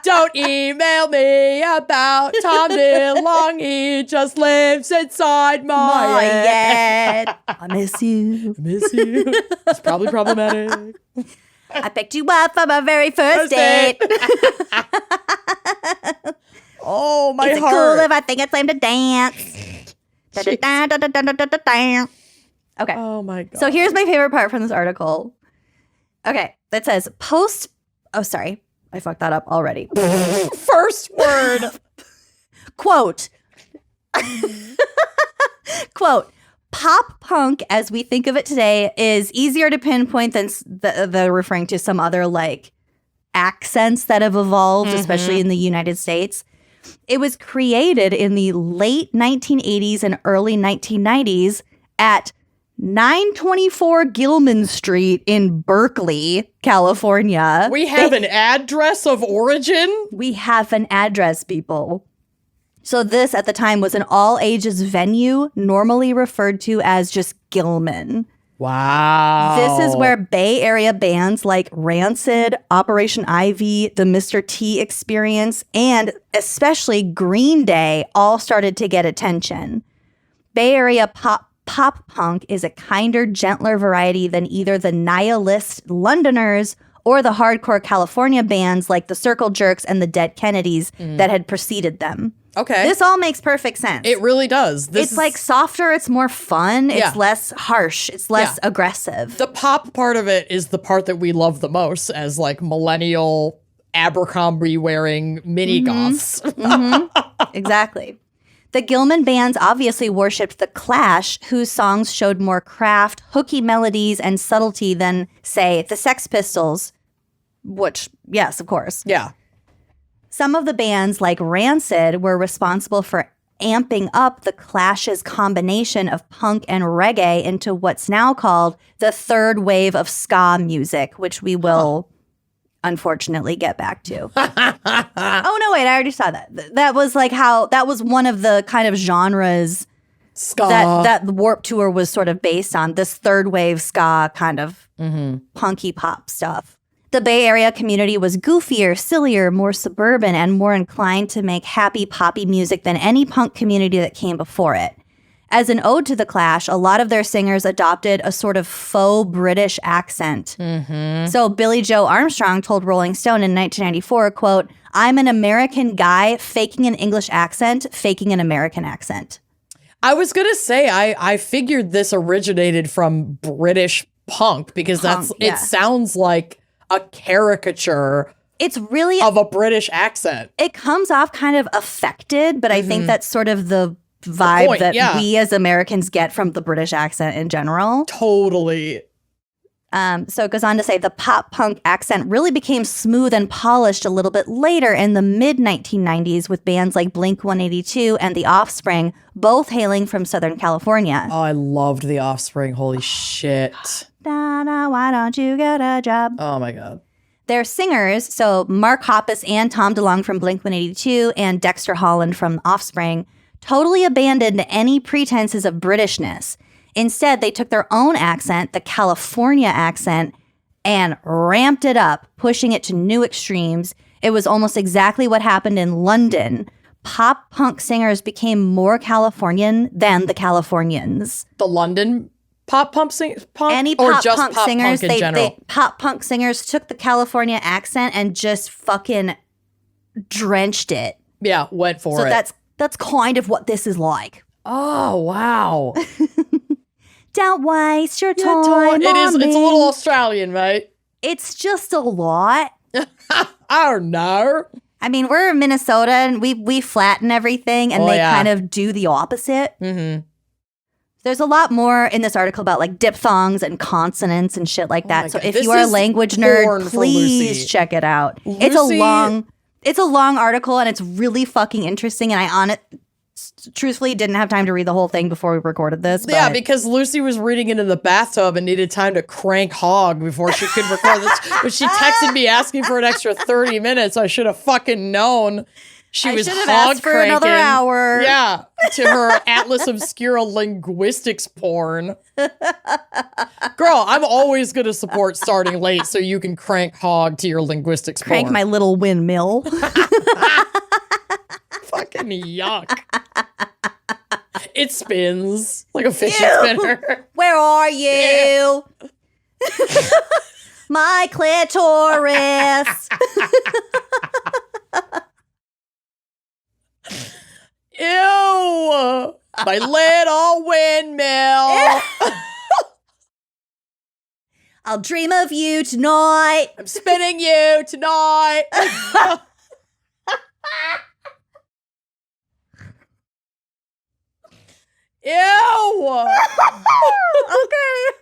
Don't email me about Tom DeLonge. He just lives inside my head. I miss you. It's probably problematic. I picked you up for my very first date. Oh, my Is it heart. cool if I think it's time to dance? Okay. Oh, my God. So here's my favorite part from this article. Okay. That says oh, sorry. I fucked that up already. First word. Quote. Quote. Pop punk, as we think of it today, is easier to pinpoint than the referring to some other like accents that have evolved, especially in the United States. It was created in the late 1980s and early 1990s at 924 Gilman Street in Berkeley, California. We have an address of origin? We have an address, people. So this, at the time, was an all-ages venue, normally referred to as just Gilman. Wow. This is where Bay Area bands like Rancid, Operation Ivy, the Mr. T Experience, and especially Green Day all started to get attention. Bay Area pop punk is a kinder, gentler variety than either the nihilist Londoners or the hardcore California bands like the Circle Jerks and the Dead Kennedys that had preceded them. Okay. This all makes perfect sense. It really does. It's like softer, it's more fun, it's less harsh, it's less aggressive. The pop part of it is the part that we love the most as like millennial Abercrombie wearing mini goths. Exactly. The Gilman bands obviously worshipped The Clash, whose songs showed more craft, hooky melodies, and subtlety than, say, the Sex Pistols, which, yes, of course. Yeah. Some of the bands, like Rancid, were responsible for amping up the Clash's combination of punk and reggae into what's now called the third wave of ska music, which we will unfortunately get back to. Oh, no, wait, I already saw that. That was like that was one of the kind of genres ska that the Warped Tour was sort of based on, this third wave ska kind of punky pop stuff. The Bay Area community was goofier, sillier, more suburban, and more inclined to make happy poppy music than any punk community that came before it. As an ode to The Clash, a lot of their singers adopted a sort of faux British accent. So Billy Joe Armstrong told Rolling Stone in 1994, quote, "I'm an American guy faking an English accent, faking an American accent." I was going to say, I figured this originated from British punk because it sounds like a caricature it's really of a British accent. It comes off kind of affected, but I think that's sort of the vibe we as Americans get from the British accent in general. Totally. So it goes on to say the pop punk accent really became smooth and polished a little bit later in the mid-1990s with bands like Blink-182 and The Offspring, both hailing from Southern California. Oh, I loved The Offspring. Holy shit. Da-da, why don't you get a job? Oh, my God. Their singers, so Mark Hoppus and Tom DeLonge from Blink-182 and Dexter Holland from Offspring, totally abandoned any pretenses of Britishness. Instead, they took their own accent, the California accent, and ramped it up, pushing it to new extremes. It was almost exactly what happened in London. pop punk singers became more Californian than the Californians. The London pop punk Any or pop just punk pop singers, punk in general? pop punk singers took the California accent and just fucking drenched it. Yeah, went for so it. that's kind of what this is like. Oh, wow. Don't waste your time. It's a little Australian, mate. It's just a lot. I don't know. I mean, we're in Minnesota and we flatten everything and they kind of do the opposite. Mm-hmm. There's a lot more in this article about like diphthongs and consonants and shit like that. So if This you are a is language porn nerd, for please Lucy. check it out. Lucy- It's a long article and it's really fucking interesting. And I truthfully didn't have time to read the whole thing before we recorded this. But Yeah, because Lucy was reading it in the bathtub and needed time to crank hog before she could record this. But she texted me asking for an extra 30 minutes. I should have fucking known. She was should have hog asked for cranking. another hour. Yeah, to her Atlas Obscura linguistics porn. Girl, I'm always going to support starting late so you can crank hog to your linguistics crank porn. my little windmill. Fucking yuck. It spins like a fidget spinner. Where are you? My clitoris. Ew! My little windmill. I'll dream of you tonight. I'm spinning you tonight. Ew! Okay.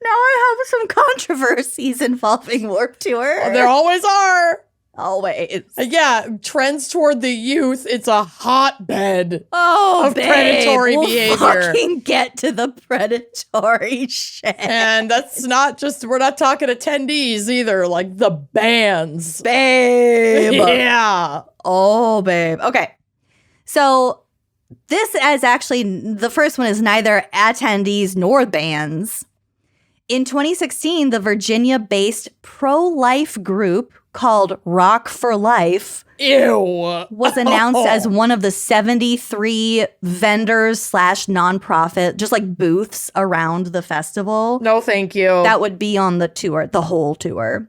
Now I have some controversies involving Warped Tour. There always are. Always. Yeah, trends toward the youth. It's a hotbed. Oh, of predatory we'll behavior. Fucking get to the predatory shit. And that's not just, we're not talking attendees either, like the bands. Babe. Yeah. Oh, babe. Okay. So this is actually, the first one is neither attendees nor bands. In 2016, the Virginia-based pro-life group called Rock for Life was announced as one of the 73 vendors / nonprofit, just like booths around the festival. No, thank you. That would be on the tour, the whole tour.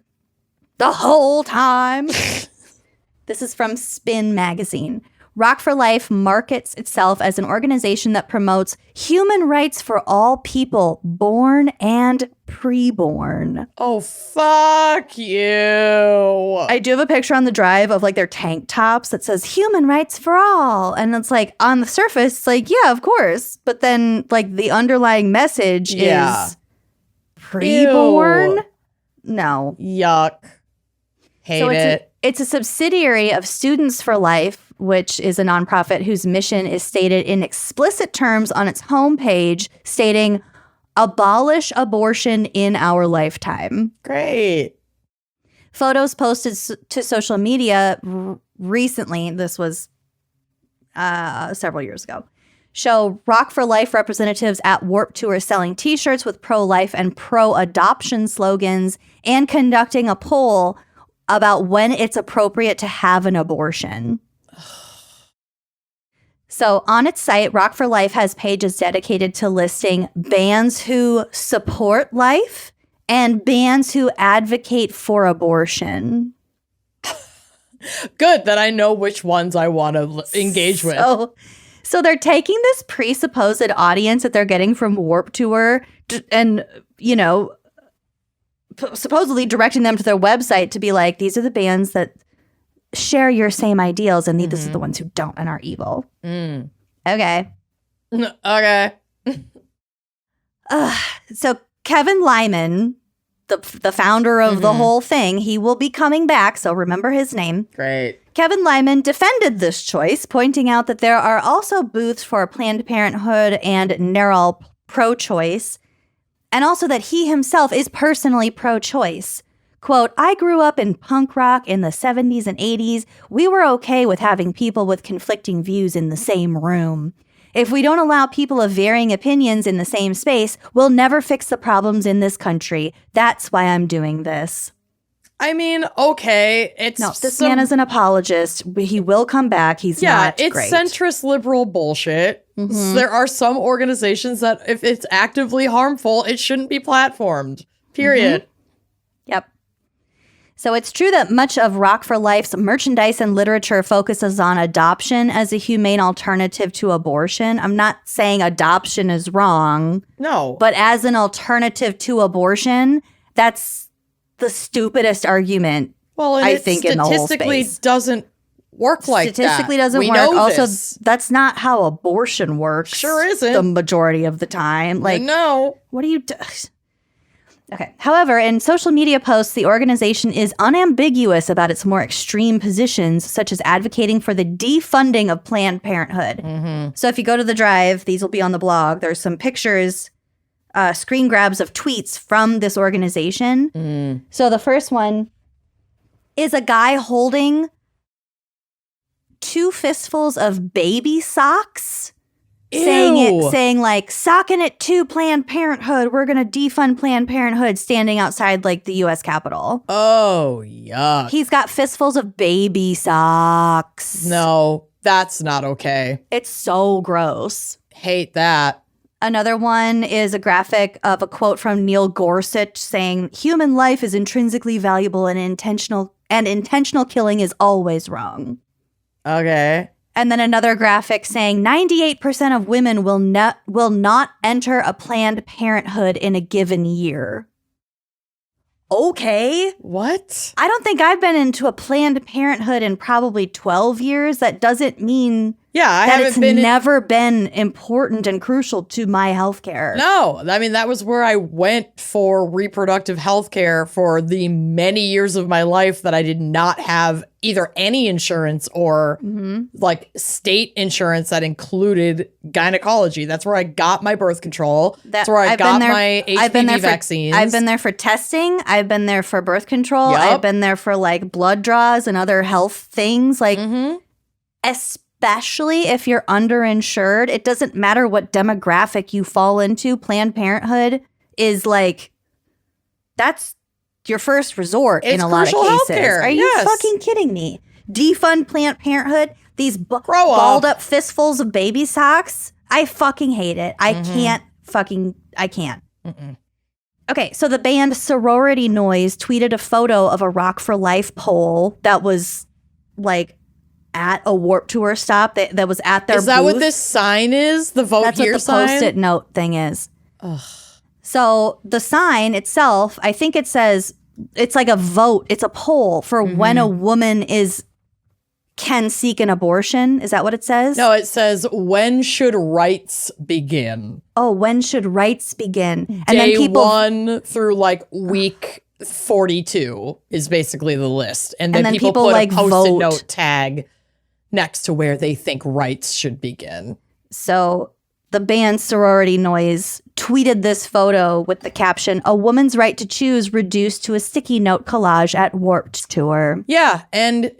The whole time. This is from Spin Magazine. Rock for Life markets itself as an organization that promotes human rights for all people, born and preborn. Oh, fuck you. I do have a picture on the drive of like their tank tops that says human rights for all. And it's like on the surface, it's like, yeah, of course. But then like the underlying message is preborn. Ew. No. Yuck. Hate it. It's a subsidiary of Students for Life, which is a nonprofit whose mission is stated in explicit terms on its homepage, stating, abolish abortion in our lifetime. Great. Photos posted to social media recently, this was several years ago, show Rock for Life representatives at Warped Tour selling t-shirts with pro-life and pro-adoption slogans and conducting a poll about when it's appropriate to have an abortion. So on its site, Rock for Life has pages dedicated to listing bands who support life and bands who advocate for abortion. Good that I know which ones I want to engage with. So they're taking this presupposed audience that they're getting from Warped Tour and, you know, supposedly directing them to their website to be like, these are the bands that share your same ideals and these are the ones who don't and are evil. Okay. Okay. So Kevin Lyman, the founder of the whole thing, he will be coming back, so remember his name. Great. Kevin Lyman defended this choice, pointing out that there are also booths for Planned Parenthood and NARAL pro-choice, and also that he himself is personally pro-choice. Quote, I grew up in punk rock in the 70s and 80s. We were okay with having people with conflicting views in the same room. If we don't allow people of varying opinions in the same space, we'll never fix the problems in this country. That's why I'm doing this. I mean, okay, it's No, this man is an apologist. He will come back. He's not it's great. centrist liberal bullshit. So there are some organizations that if it's actively harmful, it shouldn't be platformed. Period. Yep. So it's true that much of Rock for Life's merchandise and literature focuses on adoption as a humane alternative to abortion. I'm not saying adoption is wrong. No. But as an alternative to abortion, that's the stupidest argument, I think, in the whole space. Statistically doesn't work like that. Statistically doesn't we work. Know also, this. that's not how abortion works. Sure isn't. The majority of the time. Like, no. What do you do? Okay. However, in social media posts, the organization is unambiguous about its more extreme positions, such as advocating for the defunding of Planned Parenthood. So if you go to the drive, these will be on the blog. There's some pictures, screen grabs of tweets from this organization. So the first one is a guy holding 2 fistfuls of baby socks. Saying like, socking it to Planned Parenthood. We're going to defund Planned Parenthood, standing outside like the U.S. Capitol. Oh, yuck. He's got fistfuls of baby socks. No, that's not okay. It's so gross. Hate that. Another one is a graphic of a quote from Neil Gorsuch saying, human life is intrinsically valuable and intentional killing is always wrong. Okay. And then another graphic saying 98% of women will not enter a Planned Parenthood in a given year. Okay. What? I don't think I've been into a Planned Parenthood in probably 12 years. That doesn't mean that it's never been important and crucial to my healthcare. No, I mean, that was where I went for reproductive health care for the many years of my life that I did not have either any insurance or like state insurance that included gynecology. That's where I got my birth control. That's where I got my HPV vaccines. I've been there for testing. I've been there for birth control. Yep. I've been there for like blood draws and other health things. Like, especially if you're underinsured, it doesn't matter what demographic you fall into. Planned Parenthood is like, that's your first resort in a lot of cases. Healthcare. Are you fucking kidding me? Defund Planned Parenthood. These balled up fistfuls of baby socks. I fucking hate it. I can't. Okay, so the band Sorority Noise tweeted a photo of a Rock for Life pole that was like at a Warped Tour stop that was at their booth. Is that what this sign is? The vote That's here what the sign? Post-it note thing is. Ugh. So the sign itself, I think it says, it's like a vote. It's a poll for when a woman can seek an abortion. Is that what it says? No, it says, when should rights begin? Oh, when should rights begin? And Day then 1 through like week 42 is basically the list. And then people put like a Post-it note tag next to where they think rights should begin. So the band Sorority Noise tweeted this photo with the caption, "A woman's right to choose reduced to a sticky note collage at Warped Tour." Yeah, and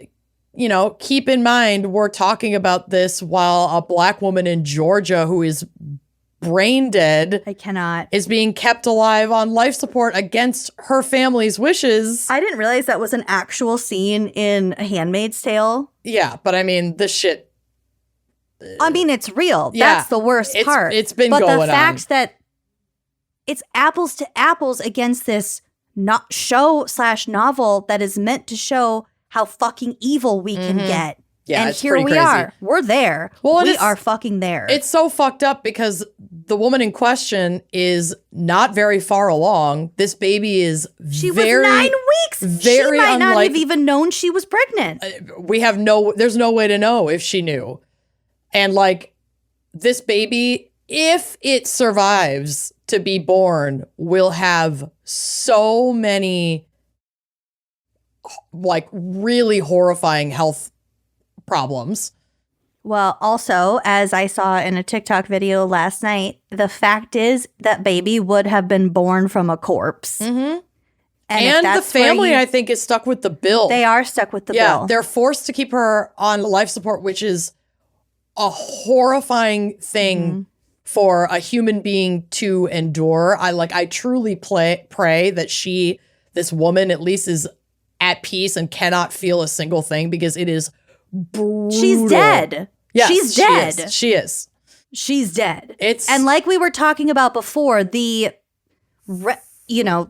you know, keep in mind, we're talking about this while a Black woman in Georgia who is brain dead is being kept alive on life support against her family's wishes. I didn't realize that was an actual scene in A Handmaid's Tale. Yeah, but I mean, this shit. I mean, it's real. Yeah, that's the worst part. It's been going on. But the fact that it's apples to apples against this show/novel that is meant to show how fucking evil we can get. Yeah, and here we are. We're there. Well, we are fucking there. It's so fucked up because the woman in question is not very far along. This baby is She was 9 weeks. She might not have even known she was pregnant. There's no way to know if she knew. And like, this baby, if it survives to be born, will have so many like really horrifying health problems. Well, also, as I saw in a TikTok video last night, the fact is that baby would have been born from a corpse. And the family, I think, is stuck with the bill. They are stuck with the bill. Yeah, they're forced to keep her on life support, which is a horrifying thing for a human being to endure. I truly pray that this woman at least is at peace and cannot feel a single thing because it is brutal. She's dead. Yes, she's dead. She is. She's dead. And like we were talking about before, the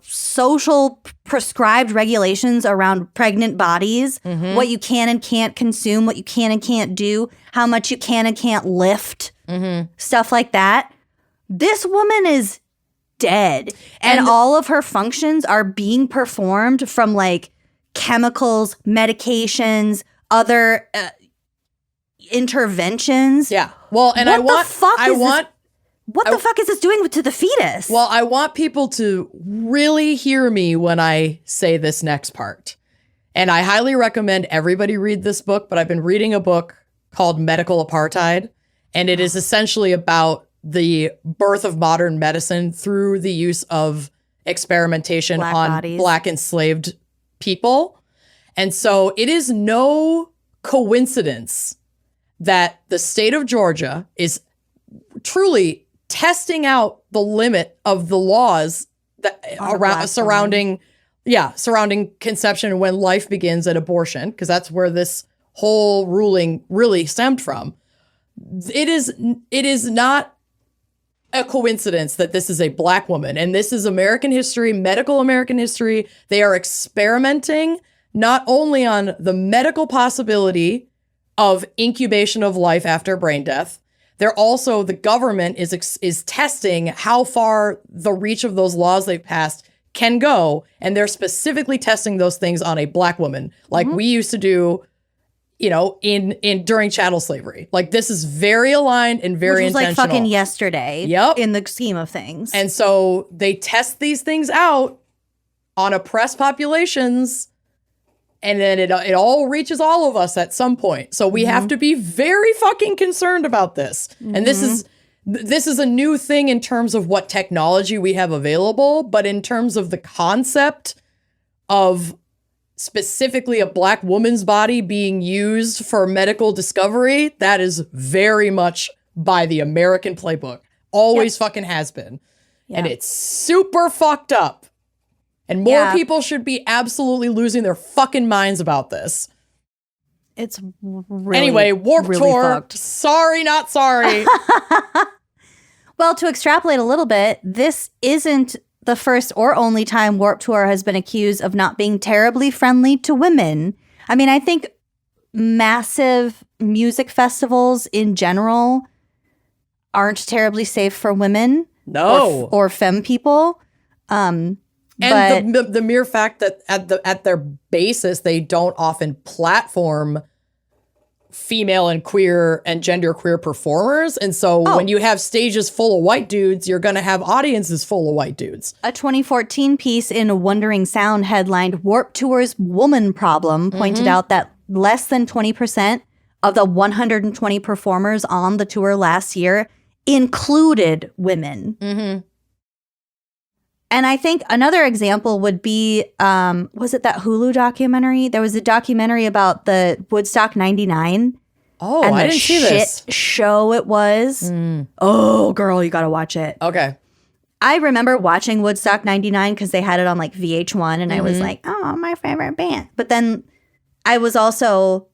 social prescribed regulations around pregnant bodies, what you can and can't consume, what you can and can't do, how much you can and can't lift, stuff like that. This woman is dead. And all of her functions are being performed from like chemicals, medications, other interventions. Yeah. Well, and what the fuck is this doing to the fetus? Well, I want people to really hear me when I say this next part. And I highly recommend everybody read this book, but I've been reading a book called Medical Apartheid, and it is essentially about the birth of modern medicine through the use of experimentation on Black enslaved people. And so it is no coincidence that the state of Georgia is truly testing out the limit of the laws that surrounding conception when life begins and abortion, because that's where this whole ruling really stemmed from. It is not a coincidence that this is a Black woman, and this is American history, medical American history. They are experimenting not only on the medical possibility of incubation of life after brain death, the government is testing how far the reach of those laws they've passed can go, and they're specifically testing those things on a Black woman, like we used to do, during chattel slavery. Like, this is very aligned and very intentional. Which was like fucking yesterday. Yep. In the scheme of things. And so they test these things out on oppressed populations, and then it all reaches all of us at some point. So we have to be very fucking concerned about this. And this is a new thing in terms of what technology we have available, but in terms of the concept of specifically a Black woman's body being used for medical discovery, that is very much by the American playbook. Always fucking has been. Yeah. And it's super fucked up. And more people should be absolutely losing their fucking minds about this. It's really, anyway, Warped really Tour. Fucked. Sorry, not sorry. Well, to extrapolate a little bit, this isn't the first or only time Warped Tour has been accused of not being terribly friendly to women. I mean, I think massive music festivals in general aren't terribly safe for women. No. Or femme people. And the mere fact that at their basis, they don't often platform female and queer and genderqueer performers. And so when you have stages full of white dudes, you're going to have audiences full of white dudes. A 2014 piece in Wondering Sound headlined Warped Tour's Woman Problem pointed out that less than 20% of the 120 performers on the tour last year included women. And I think another example would be, was it that Hulu documentary? There was a documentary about the Woodstock 99. Oh, and I didn't see this. Show it was. Oh, girl, you got to watch it. Okay. I remember watching Woodstock 99 because they had it on like VH1 and I was like, oh, my favorite band. But then I was also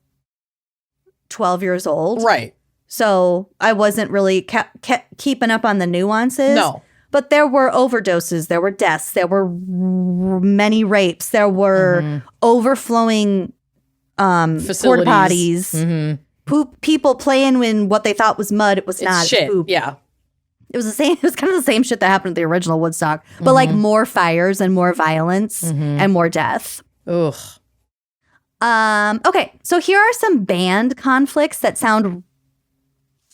12 years old. Right. So I wasn't really kept keeping up on the nuances. No. But there were overdoses, there were deaths, there were many rapes, there were overflowing porta potties, poop, people playing in what they thought was mud. It was not shit. Poop. Yeah, it was the same. It was kind of the same shit that happened at the original Woodstock, but like more fires and more violence and more death. Ugh. Okay, so here are some band conflicts that sound.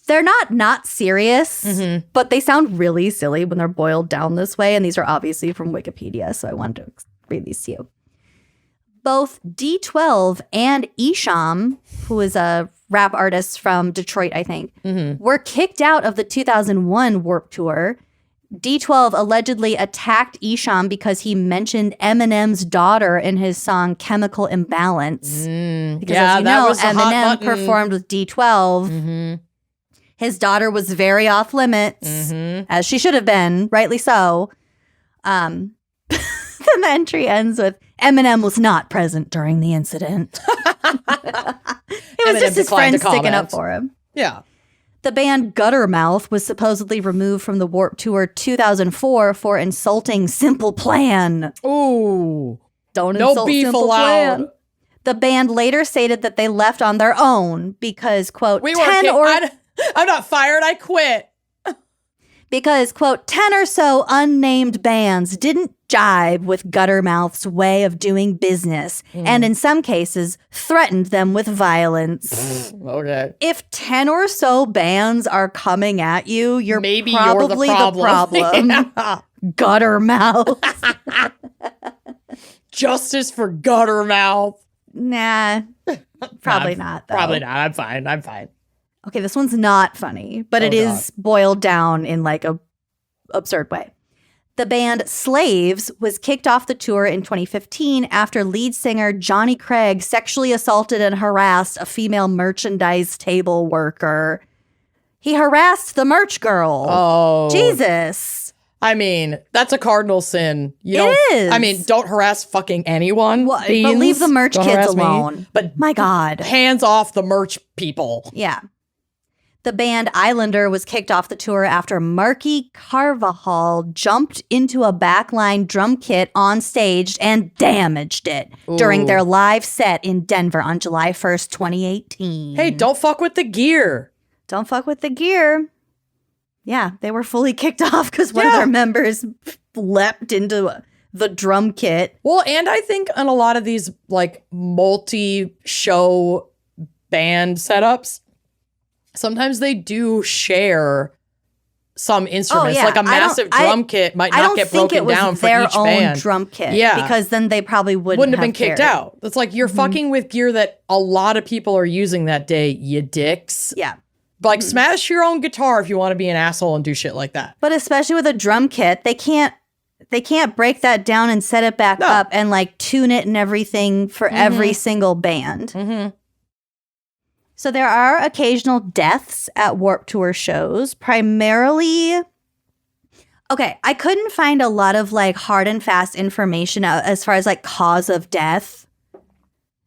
They're not serious, but they sound really silly when they're boiled down this way. And these are obviously from Wikipedia, so I wanted to read these to you. Both D12 and Esham, who is a rap artist from Detroit, I think, were kicked out of the 2001 Warped Tour. D12 allegedly attacked Esham because he mentioned Eminem's daughter in his song Chemical Imbalance. Because as you know, Eminem performed with D12. His daughter was very off limits, as she should have been, rightly so. Then the entry ends with, Eminem was not present during the incident. It was Eminem just his declined to friends sticking up comment. for him. Yeah. The band Guttermouth was supposedly removed from the Warped Tour 2004 for insulting Simple Plan. Ooh. Don't No insult beef Simple allowed. Plan. The band later stated that they left on their own because, quote, We weren't 10 kidding. or I'm not fired. I quit. because, quote, 10 or so unnamed bands didn't jive with Guttermouth's way of doing business, and in some cases threatened them with violence. Okay. If 10 or so bands are coming at you, you're Maybe probably you're the problem. Yeah. Guttermouth. Justice for Guttermouth. Nah, probably not, though. Probably not. I'm fine. Okay, this one's not funny, but it is boiled down in like a absurd way. The band Slaves was kicked off the tour in 2015 after lead singer Johnny Craig sexually assaulted and harassed a female merchandise table worker. He harassed the merch girl. Oh. Jesus. I mean, that's a cardinal sin. It is. I mean, don't harass fucking anyone. Well, but Beans. leave the merch Don't kids harass me. alone. But My God. hands off the merch people. Yeah. The band Islander was kicked off the tour after Marky Carvajal jumped into a backline drum kit on stage and damaged it during their live set in Denver on July 1st, 2018. Hey, don't fuck with the gear. Don't fuck with the gear. Yeah, they were fully kicked off because one of their members leapt into the drum kit. Well, and I think on a lot of these like multi-show band setups, sometimes they do share some instruments. yeah. Like a massive drum kit might not get broken down for their each own band. drum kit. Yeah. Because then they probably wouldn't have been kicked cared. out. It's like you're fucking with gear that a lot of people are using that day, you dicks. Yeah. Like, smash your own guitar if you want to be an asshole and do shit like that. But especially with a drum kit, they can't break that down and set it back up and like tune it and everything for every single band. Mm-hmm. So there are occasional deaths at Warped Tour shows, primarily. Okay, I couldn't find a lot of like hard and fast information as far as like cause of death.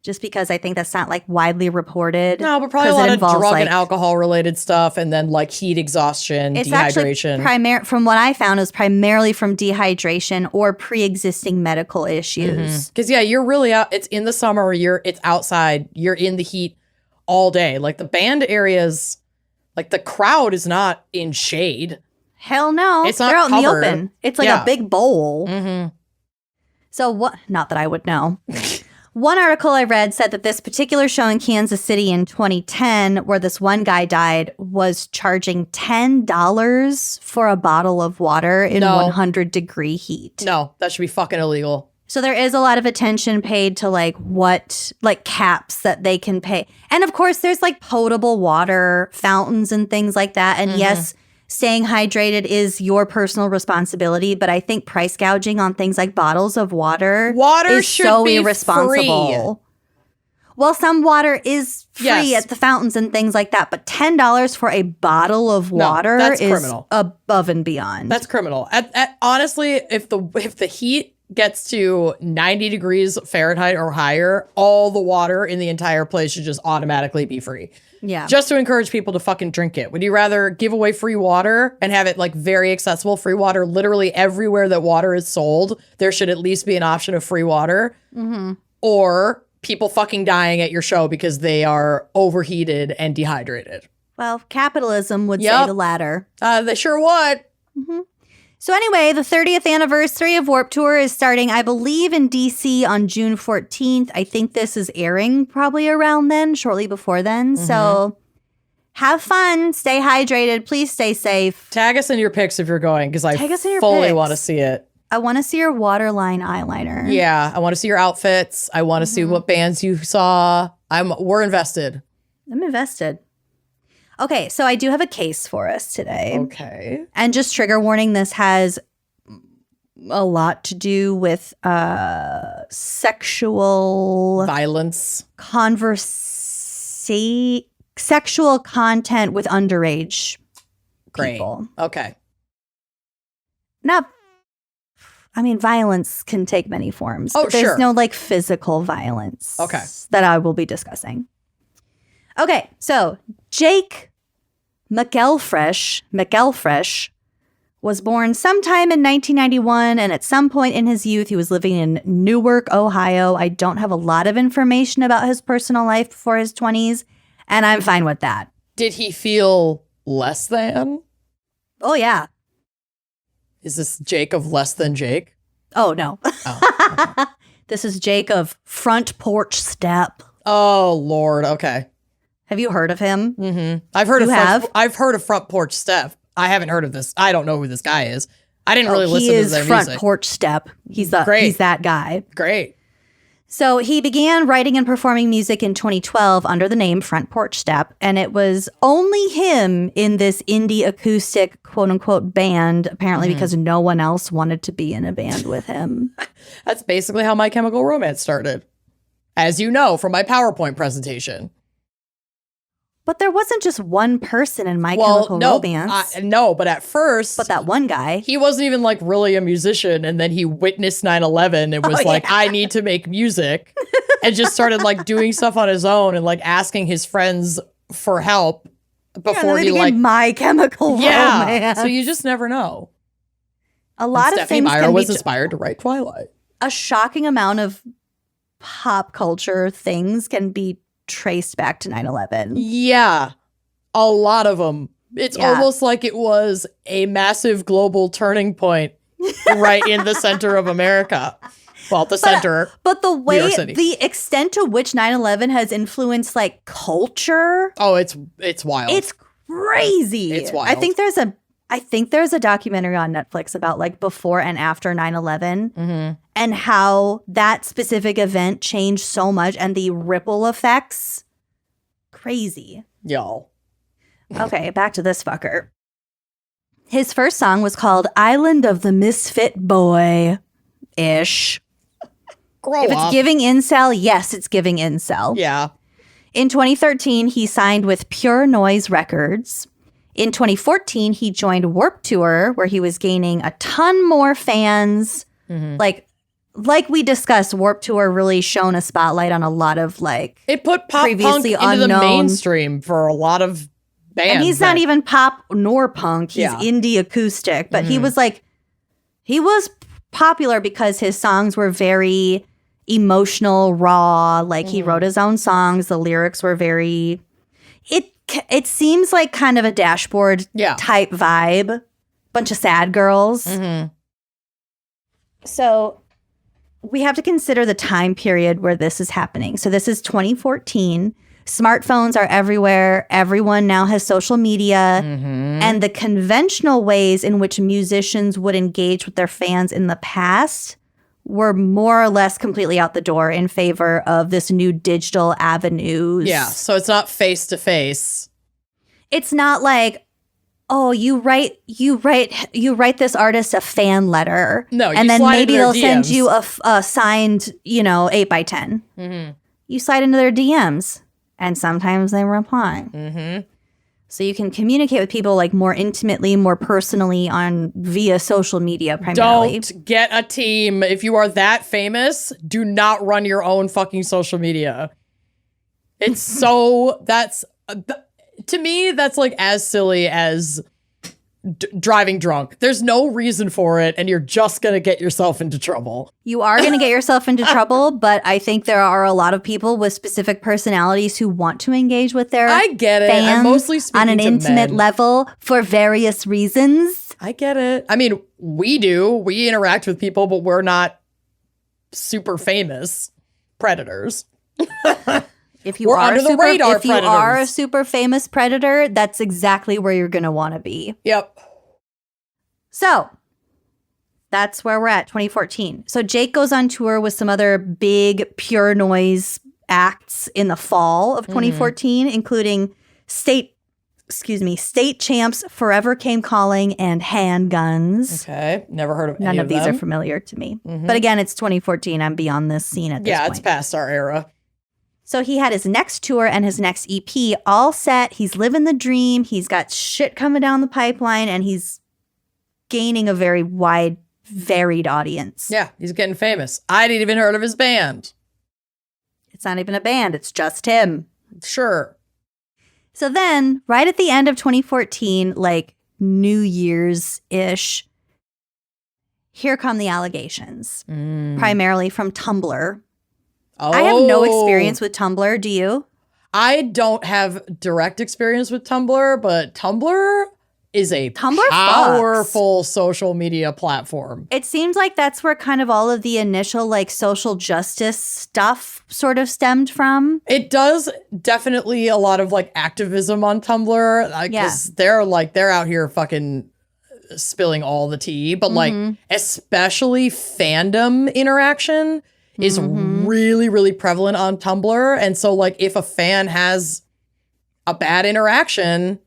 Just because I think that's not like widely reported. No, but probably a lot of drug and alcohol related stuff, and then like heat exhaustion, it's dehydration. Actually from what I found, is primarily from dehydration or pre-existing medical issues. Because you're really out. It's in the summer. It's outside. You're in the heat all day. Like the band areas, like the crowd is not in shade. Hell no, It's not they're out covered. in the open. It's like a big bowl. Mm-hmm. So what? Not that I would know. One article I read said that this particular show in Kansas City in 2010, where this one guy died, was charging $10 for a bottle of water in 100-degree heat. No, that should be fucking illegal. So there is a lot of attention paid to like caps that they can pay. And of course, there's like potable water fountains and things like that. And yes, staying hydrated is your personal responsibility, but I think price gouging on things like bottles of water is should so be irresponsible. Free. Well, some water is free Yes. at the fountains and things like that, but $10 for a bottle of water that's is criminal. Above and beyond. That's criminal. Honestly, if the heat gets to 90 degrees Fahrenheit or higher, all the water in the entire place should just automatically be free. Yeah. Just to encourage people to fucking drink it. Would you rather give away free water and have it like very accessible free water literally everywhere that water is sold? There should at least be an option of free water. Mm-hmm. Or people fucking dying at your show because they are overheated and dehydrated. Well, capitalism would say the latter. They sure would. Mm-hmm. So anyway, the 30th anniversary of Warped Tour is starting, I believe, in DC on June 14th. I think this is airing probably around then, shortly before then. So have fun. Stay hydrated. Please stay safe. Tag us in your pics if you're going, because I fully want to see it. I want to see your waterline eyeliner. Yeah, I want to see your outfits. I want to see what bands you saw. We're invested. I'm invested. Okay, so I do have a case for us today. Okay. And just trigger warning, this has a lot to do with sexual violence, sexual content with underage Great. people. Okay. Now, I mean, violence can take many forms. Oh, but there's sure. no like physical violence. Okay. That I will be discussing. Okay, so Jake McElfresh was born sometime in 1991, and at some point in his youth, he was living in Newark, Ohio. I don't have a lot of information about his personal life before his 20s, and I'm fine with that. Did he feel less than? Oh, yeah. Is this Jake of Less Than Jake? Oh, no. Oh, okay. This is Jake of Front Porch Step. Oh, Lord. Okay. Have you heard of him? Mm-hmm. I've heard of Front Porch Step. I haven't heard of this. I don't know who this guy is. I didn't really listen to their music. He is Front Porch Step. He's that guy. Great. So he began writing and performing music in 2012 under the name Front Porch Step, and it was only him in this indie acoustic quote-unquote band, apparently because no one else wanted to be in a band with him. That's basically how My Chemical Romance started, as you know from my PowerPoint presentation. But there wasn't just one person in My Chemical Romance. No, but at first... But that one guy. He wasn't even like really a musician, and then he witnessed 9/11 and was I need to make music, and just started like doing stuff on his own and like asking his friends for help before he like... My Chemical Romance. So you just never know. A lot of Stephenie things Meyer can was be inspired to write Twilight. A shocking amount of pop culture things can be traced back to 9/11. Yeah, a lot of them. It's almost like it was a massive global turning point right in the center of America. Well, center. But the way, the extent to which 9/11 has influenced like culture. Oh, it's wild. It's crazy. It's wild. I think there's a documentary on Netflix about like before and after 9/11 and how that specific event changed so much and the ripple effects. Crazy. Y'all. Okay, back to this fucker. His first song was called Island of the Misfit Boy-ish. If it's giving incel, yes, it's giving incel. Yeah. In 2013, he signed with Pure Noise Records. In 2014, he joined Warped Tour, where he was gaining a ton more fans. Like we discussed, Warped Tour really shone a spotlight on a lot of like it put pop previously punk into unknown the mainstream for a lot of bands. And he's not even pop nor punk. He's indie acoustic, but he was popular because his songs were very emotional, raw. Like he wrote his own songs. The lyrics were very. It seems like kind of a Dashboard type vibe. Bunch of sad girls. So we have to consider the time period where this is happening. So this is 2014. Smartphones are everywhere. Everyone now has social media. And the conventional ways in which musicians would engage with their fans in the past were more or less completely out the door in favor of this new digital avenues. Yeah, so it's not face to face. It's not like, oh, you write this artist a fan letter. No, you and then maybe they'll DMs. send you a signed, 8x10. You slide into their DMs, and sometimes they reply. So you can communicate with people like more intimately, more personally via social media primarily. Don't get a team. If you are that famous, do not run your own fucking social media. It's so, to me, that's like as silly as driving drunk. There's no reason for it, and you're just going to get yourself into trouble. You are going to get yourself into trouble, but I think there are a lot of people with specific personalities who want to engage with their I get it. fans I'm mostly speaking on an to intimate men. level for various reasons. I get it. I mean, we do. We interact with people, but we're not super famous predators. If you We're are under the super, radar if you are a predators. super famous predator, that's exactly where you're going to want to be. Yep. So that's where we're at, 2014. So Jake goes on tour with some other big Pure Noise acts in the fall of 2014, including State Champs, Forever Came Calling, and Handguns. Okay. Never heard of None any of these them. are familiar to me. But again, it's 2014. I'm beyond this scene at this point. Yeah, it's past our era. So he had his next tour and his next EP all set. He's living the dream. He's got shit coming down the pipeline, and he's gaining a very wide varied audience. Yeah, he's getting famous. I didn't even heard of his band. It's not even a band. It's just him. Sure. So then, right at the end of 2014, like New Year's-ish, here come the allegations, primarily from Tumblr. Oh. I have no experience with Tumblr. Do you? I don't have direct experience with Tumblr, but Tumblr is a powerful social media platform. It seems like that's where kind of all of the initial like social justice stuff sort of stemmed from. It does definitely a lot of like activism on Tumblr. Because they're out here fucking spilling all the tea. But like especially fandom interaction is really, really prevalent on Tumblr. And so like if a fan has a bad interaction,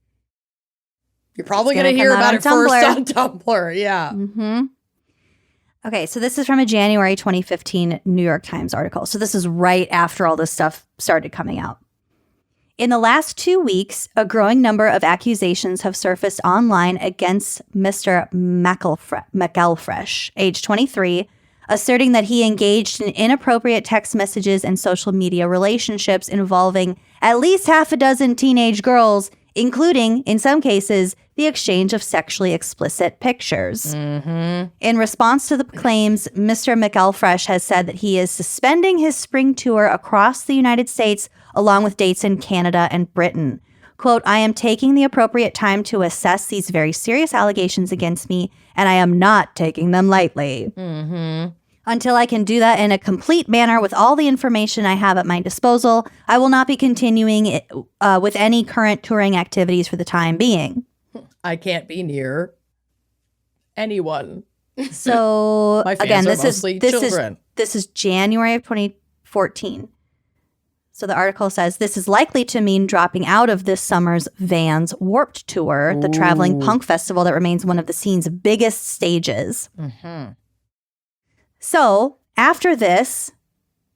you're probably going to hear about it first on Tumblr. Yeah. Okay, so this is from a January 2015 New York Times article. So this is right after all this stuff started coming out. In the last 2 weeks, a growing number of accusations have surfaced online against Mr. McElfresh, age 23, asserting that he engaged in inappropriate text messages and social media relationships involving at least half a dozen teenage girls, including, in some cases, the exchange of sexually explicit pictures. In response to the claims, Mr. McElfresh has said that he is suspending his spring tour across the United States, along with dates in Canada and Britain. Quote, I am taking the appropriate time to assess these very serious allegations against me, and I am not taking them lightly. Until I can do that in a complete manner with all the information I have at my disposal, I will not be continuing with any current touring activities for the time being. I can't be near anyone. So My fans again, are mostly children. This is January of 2014. So the article says this is likely to mean dropping out of this summer's Vans Warped Tour, the traveling punk festival that remains one of the scene's biggest stages. So after this,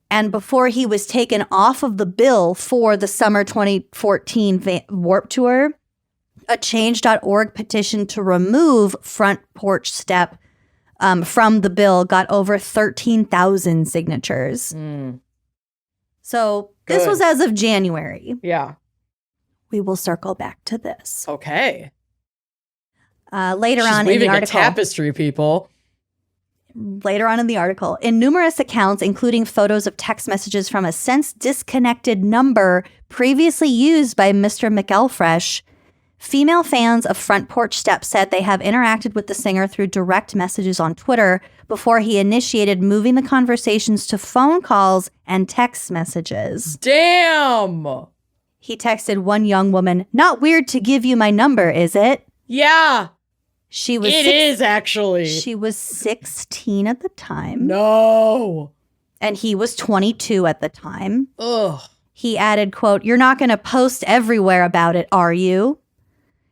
and before he was taken off of the bill for the summer 2014 Warped Tour, a Change.org petition to remove Front Porch Step from the bill got over 13,000 signatures. So this was as of January. Yeah. We will circle back to this. Okay. Later She's on in weaving the article. a tapestry, people. Later on in the article, in numerous accounts, including photos of text messages from a since disconnected number previously used by Mr. McElfresh, female fans of Front Porch Step said they have interacted with the singer through direct messages on Twitter before he initiated moving the conversations to phone calls and text messages. Damn! He texted one young woman, "Not weird to give you my number, is it?" Yeah! It is actually. She was 16 at the time. No! And he was 22 at the time. Ugh. He added, quote, "You're not going to post everywhere about it, are you?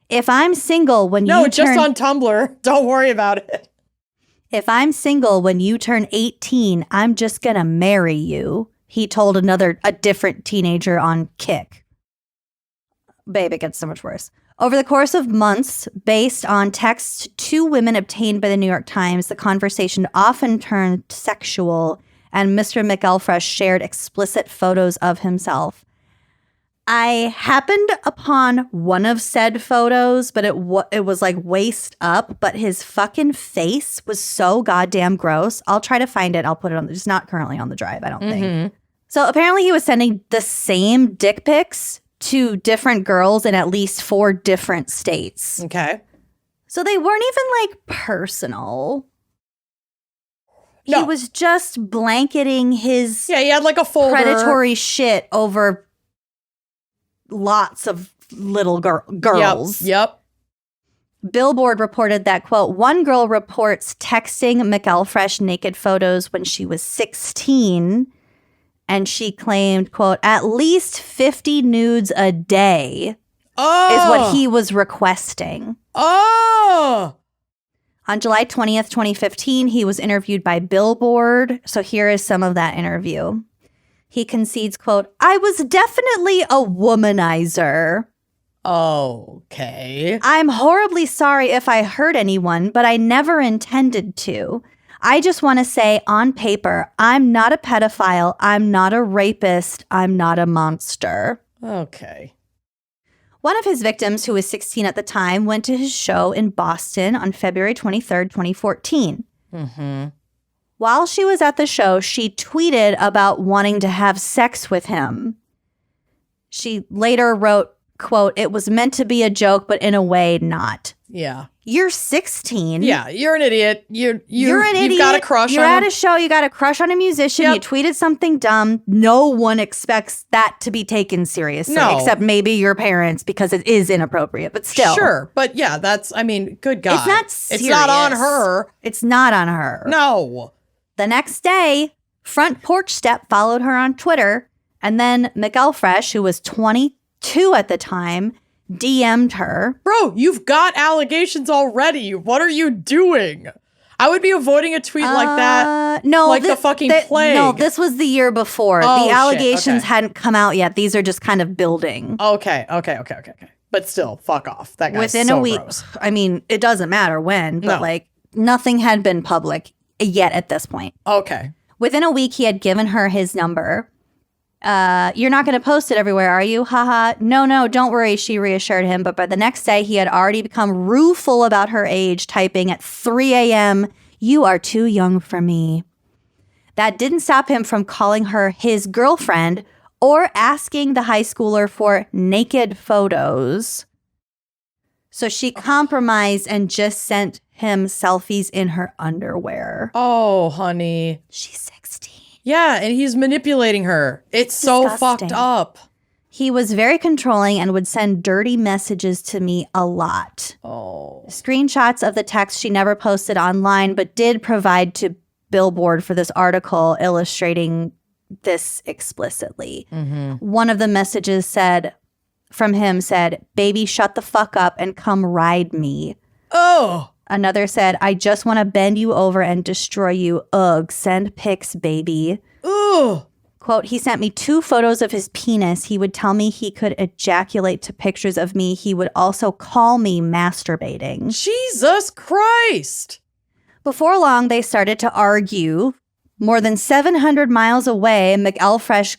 If I'm single when No, just on Tumblr. Don't worry about it. If I'm single when you turn 18, I'm just going to marry you," he told a different teenager on Kick. Babe, it gets so much worse. Over the course of months, based on texts two women obtained by the New York Times, the conversation often turned sexual, and Mr. McElfresh shared explicit photos of himself. I happened upon one of said photos, but it was like waist up, but his fucking face was so goddamn gross. I'll try to find it. I'll put it on. It's not currently on the drive, I don't think. So apparently he was sending the same dick pics to different girls in at least 4 different states. Okay. So they weren't even like personal. No. He was just blanketing his he had like a folder. predatory shit over lots of little girls. Yep. Billboard reported that, quote, one girl reports texting McElfresh naked photos when she was 16, and she claimed, quote, at least 50 nudes a day is what he was requesting. On July 20th, 2015, he was interviewed by Billboard. So here is some of that interview. He concedes, quote, I was definitely a womanizer. Okay. I'm horribly sorry if I hurt anyone, but I never intended to. I just want to say on paper, I'm not a pedophile. I'm not a rapist. I'm not a monster. Okay. One of his victims, who was 16 at the time, went to his show in Boston on February 23rd, 2014. Mm-hmm. While she was at the show, she tweeted about wanting to have sex with him. She later wrote, quote, "It was meant to be a joke, but in a way, not." Yeah. You're 16. Yeah, you're an idiot. You're an idiot. You've got a crush You're on at him. a show. You got a crush on a musician. Yep. You tweeted something dumb. No one expects that to be taken seriously, No. except maybe your parents, because it is inappropriate. But still, Sure, but yeah, that's, I mean, good God. it's not serious. It's not on her. It's not on her. No. The next day, Front Porch Step followed her on Twitter, and then McElfresh, who was 22 at the time, DM'd her. Bro, you've got allegations already. What are you doing? I would be avoiding a tweet like that. No, like the fucking plague. No, this was the year before. Oh, the allegations okay. hadn't come out yet. These are just kind of building. Okay. But still, fuck off. That guy's Within so a week, gross. I mean, it doesn't matter when, but No. like nothing had been public yet at this point. Okay. Within a week, he had given her his number. You're not going to post it everywhere, are you? Haha. No, don't worry, she reassured him. But by the next day, he had already become rueful about her age, typing at 3 a.m., "You are too young for me." That didn't stop him from calling her his girlfriend or asking the high schooler for naked photos. So she compromised and just sent him selfies in her underwear. Oh, honey. She's 16. Yeah, and he's manipulating her. It's so disgusting. fucked up. He was very controlling and would send dirty messages to me a lot. Oh. Screenshots of the text she never posted online, but did provide to Billboard for this article illustrating this explicitly. Mm-hmm. One of the messages from him said, "Baby, shut the fuck up and come ride me." Oh. Another said, "I just want to bend you over and destroy you. Ugh, send pics, baby." Ugh. Quote, "He sent me 2 photos of his penis. He would tell me he could ejaculate to pictures of me. He would also call me masturbating." Jesus Christ. Before long, they started to argue. More than 700 miles away, McElfresh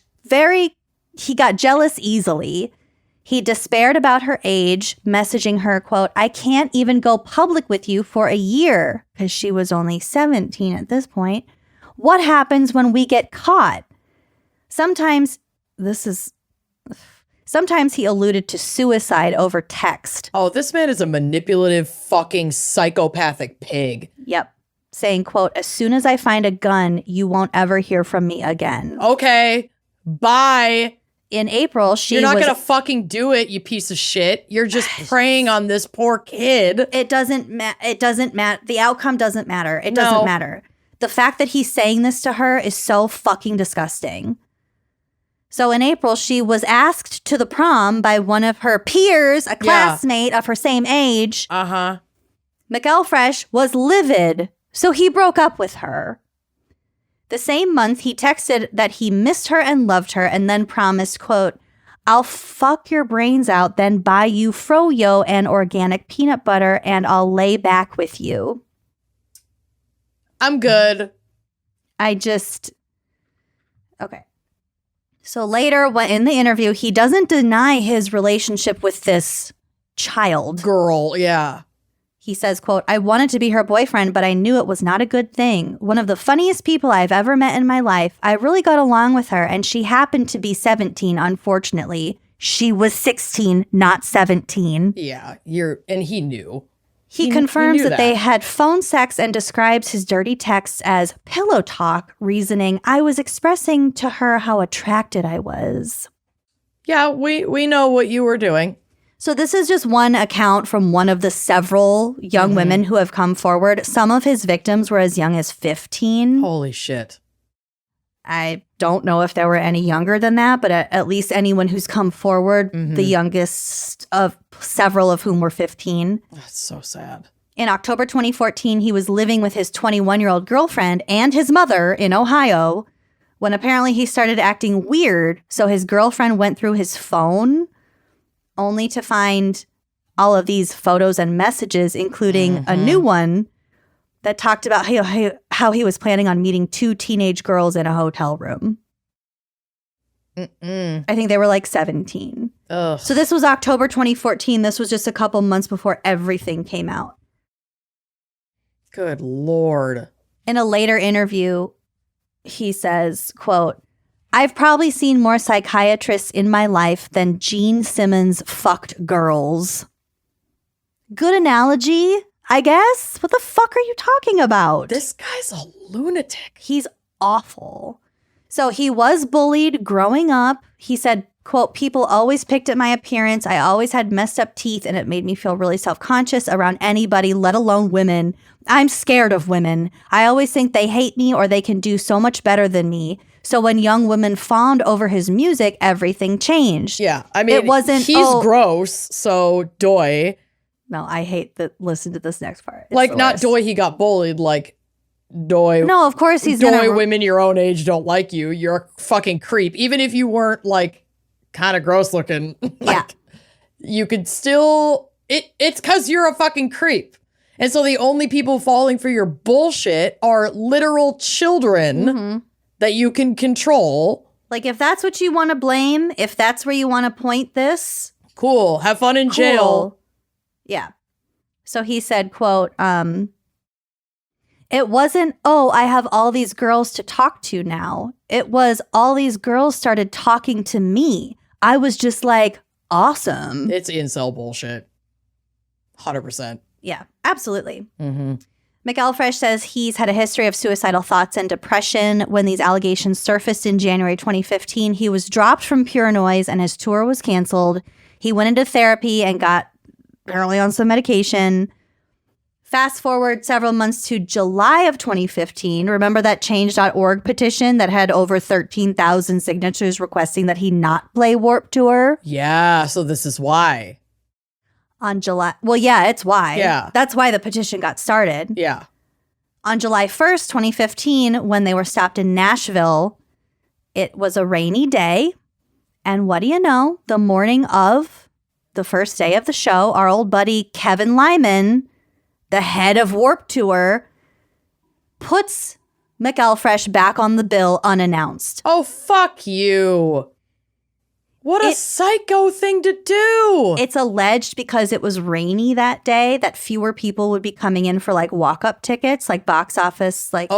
he got jealous easily. He despaired about her age, messaging her, quote, "I can't even go public with you for a year," because she was only 17 at this point. "What happens when we get caught?" Sometimes he alluded to suicide over text. Oh, this man is a manipulative fucking psychopathic pig. Yep. Saying, quote, "As soon as I find a gun, you won't ever hear from me again." Okay. Bye. In April, You're not going to fucking do it, you piece of shit. You're just preying on this poor kid. It doesn't matter. The outcome doesn't matter. It No. doesn't matter. The fact that he's saying this to her is so fucking disgusting. So in April, she was asked to the prom by one of her peers, a classmate of her same age. Uh-huh. McElfresh was livid, so he broke up with her. The same month, he texted that he missed her and loved her and then promised, quote, "I'll fuck your brains out, then buy you froyo and organic peanut butter, and I'll lay back with you." I'm good. Okay. So later, when in the interview, he doesn't deny his relationship with this child. Girl, yeah. He says, quote, "I wanted to be her boyfriend, but I knew it was not a good thing. One of the funniest people I've ever met in my life. I really got along with her, and she happened to be 17, unfortunately. She was 16, not 17. Yeah, and he knew. He confirms knew that they had phone sex and describes his dirty texts as pillow talk, reasoning, "I was expressing to her how attracted I was." Yeah, we know what you were doing. So this is just one account from one of the several young women who have come forward. Some of his victims were as young as 15. Holy shit. I don't know if there were any younger than that, but at least anyone who's come forward, the youngest of several of whom were 15. That's so sad. In October 2014, he was living with his 21-year-old girlfriend and his mother in Ohio when apparently he started acting weird. So his girlfriend went through his phone only to find all of these photos and messages, including a new one that talked about how he was planning on meeting 2 teenage girls in a hotel room. I think they were like 17. Ugh. So this was October 2014. This was just a couple months before everything came out. Good Lord. In a later interview, he says, quote, "I've probably seen more psychiatrists in my life than Gene Simmons fucked girls." Good analogy, I guess. What the fuck are you talking about? This guy's a lunatic. He's awful. So he was bullied growing up. He said, quote, "People always picked at my appearance. I always had messed up teeth and it made me feel really self-conscious around anybody, let alone women. I'm scared of women. I always think they hate me or they can do so much better than me. So when young women fawned over his music, everything changed." Yeah, I mean, it wasn't, he's gross, so doy. No, I hate that. Listen to this next part. It's Like, the not worst. doy he got bullied, like, doy. No, of course he's doy women your own age don't like you. You're a fucking creep. Even if you weren't, like, kind of gross looking. Like, you could still... It's because you're a fucking creep. And so the only people falling for your bullshit are literal children that you can control. Like, if that's what you want to blame, if that's where you want to point this... Cool. Have fun in jail. Cool. Yeah. So he said, quote, "It wasn't, oh, I have all these girls to talk to now. It was all these girls started talking to me. I was just like, awesome." It's incel bullshit. 100%. Yeah, absolutely. McElfresh says he's had a history of suicidal thoughts and depression. When these allegations surfaced in January 2015, he was dropped from Pure Noise and his tour was canceled. He went into therapy and got apparently on some medication. Fast forward several months to July of 2015. Remember that change.org petition that had over 13,000 signatures requesting that he not play Warped Tour? Yeah, so this is why. On July... Well, yeah, it's why. Yeah. That's why the petition got started. Yeah. On July 1st, 2015, when they were stopped in Nashville, it was a rainy day. And what do you know? The morning of the first day of the show, our old buddy Kevin Lyman, the head of Warped Tour, puts McElfresh back on the bill unannounced. Oh, fuck you. What a psycho thing to do. It's alleged because it was rainy that day that fewer people would be coming in for like walk-up tickets, like box office like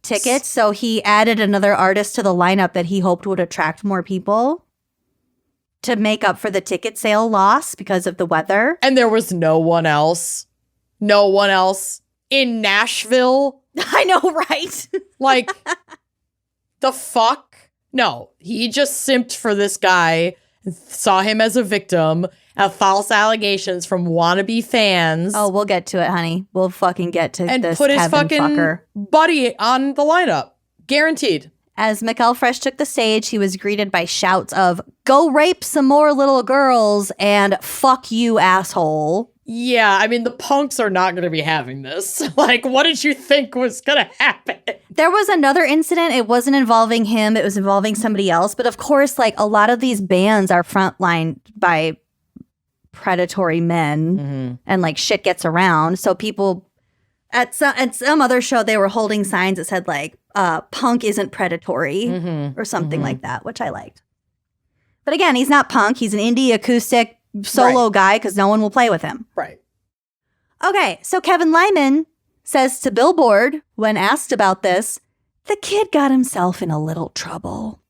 tickets. So he added another artist to the lineup that he hoped would attract more people to make up for the ticket sale loss because of the weather. And there was no one else. No one else in Nashville. I know, right? Like, the fuck? No, he just simped for this guy, saw him as a victim of false allegations from wannabe fans. Oh, we'll get to it, honey. We'll fucking get to and this put his Kevin fucking fucker. buddy on the lineup. Guaranteed. As McElfresh took the stage, he was greeted by shouts of, "Go rape some more little girls," and "Fuck you, asshole." Yeah, I mean, the punks are not going to be having this. Like, what did you think was going to happen? There was another incident. It wasn't involving him. It was involving somebody else. But of course, like, a lot of these bands are frontlined by predatory men and like shit gets around. So people at some other show, they were holding signs that said like, "Punk isn't predatory" or something like that, which I liked. But again, he's not punk. He's an indie acoustic solo guy because no one will play with him. Right. Okay, so Kevin Lyman says to Billboard when asked about this, the kid got himself in a little trouble.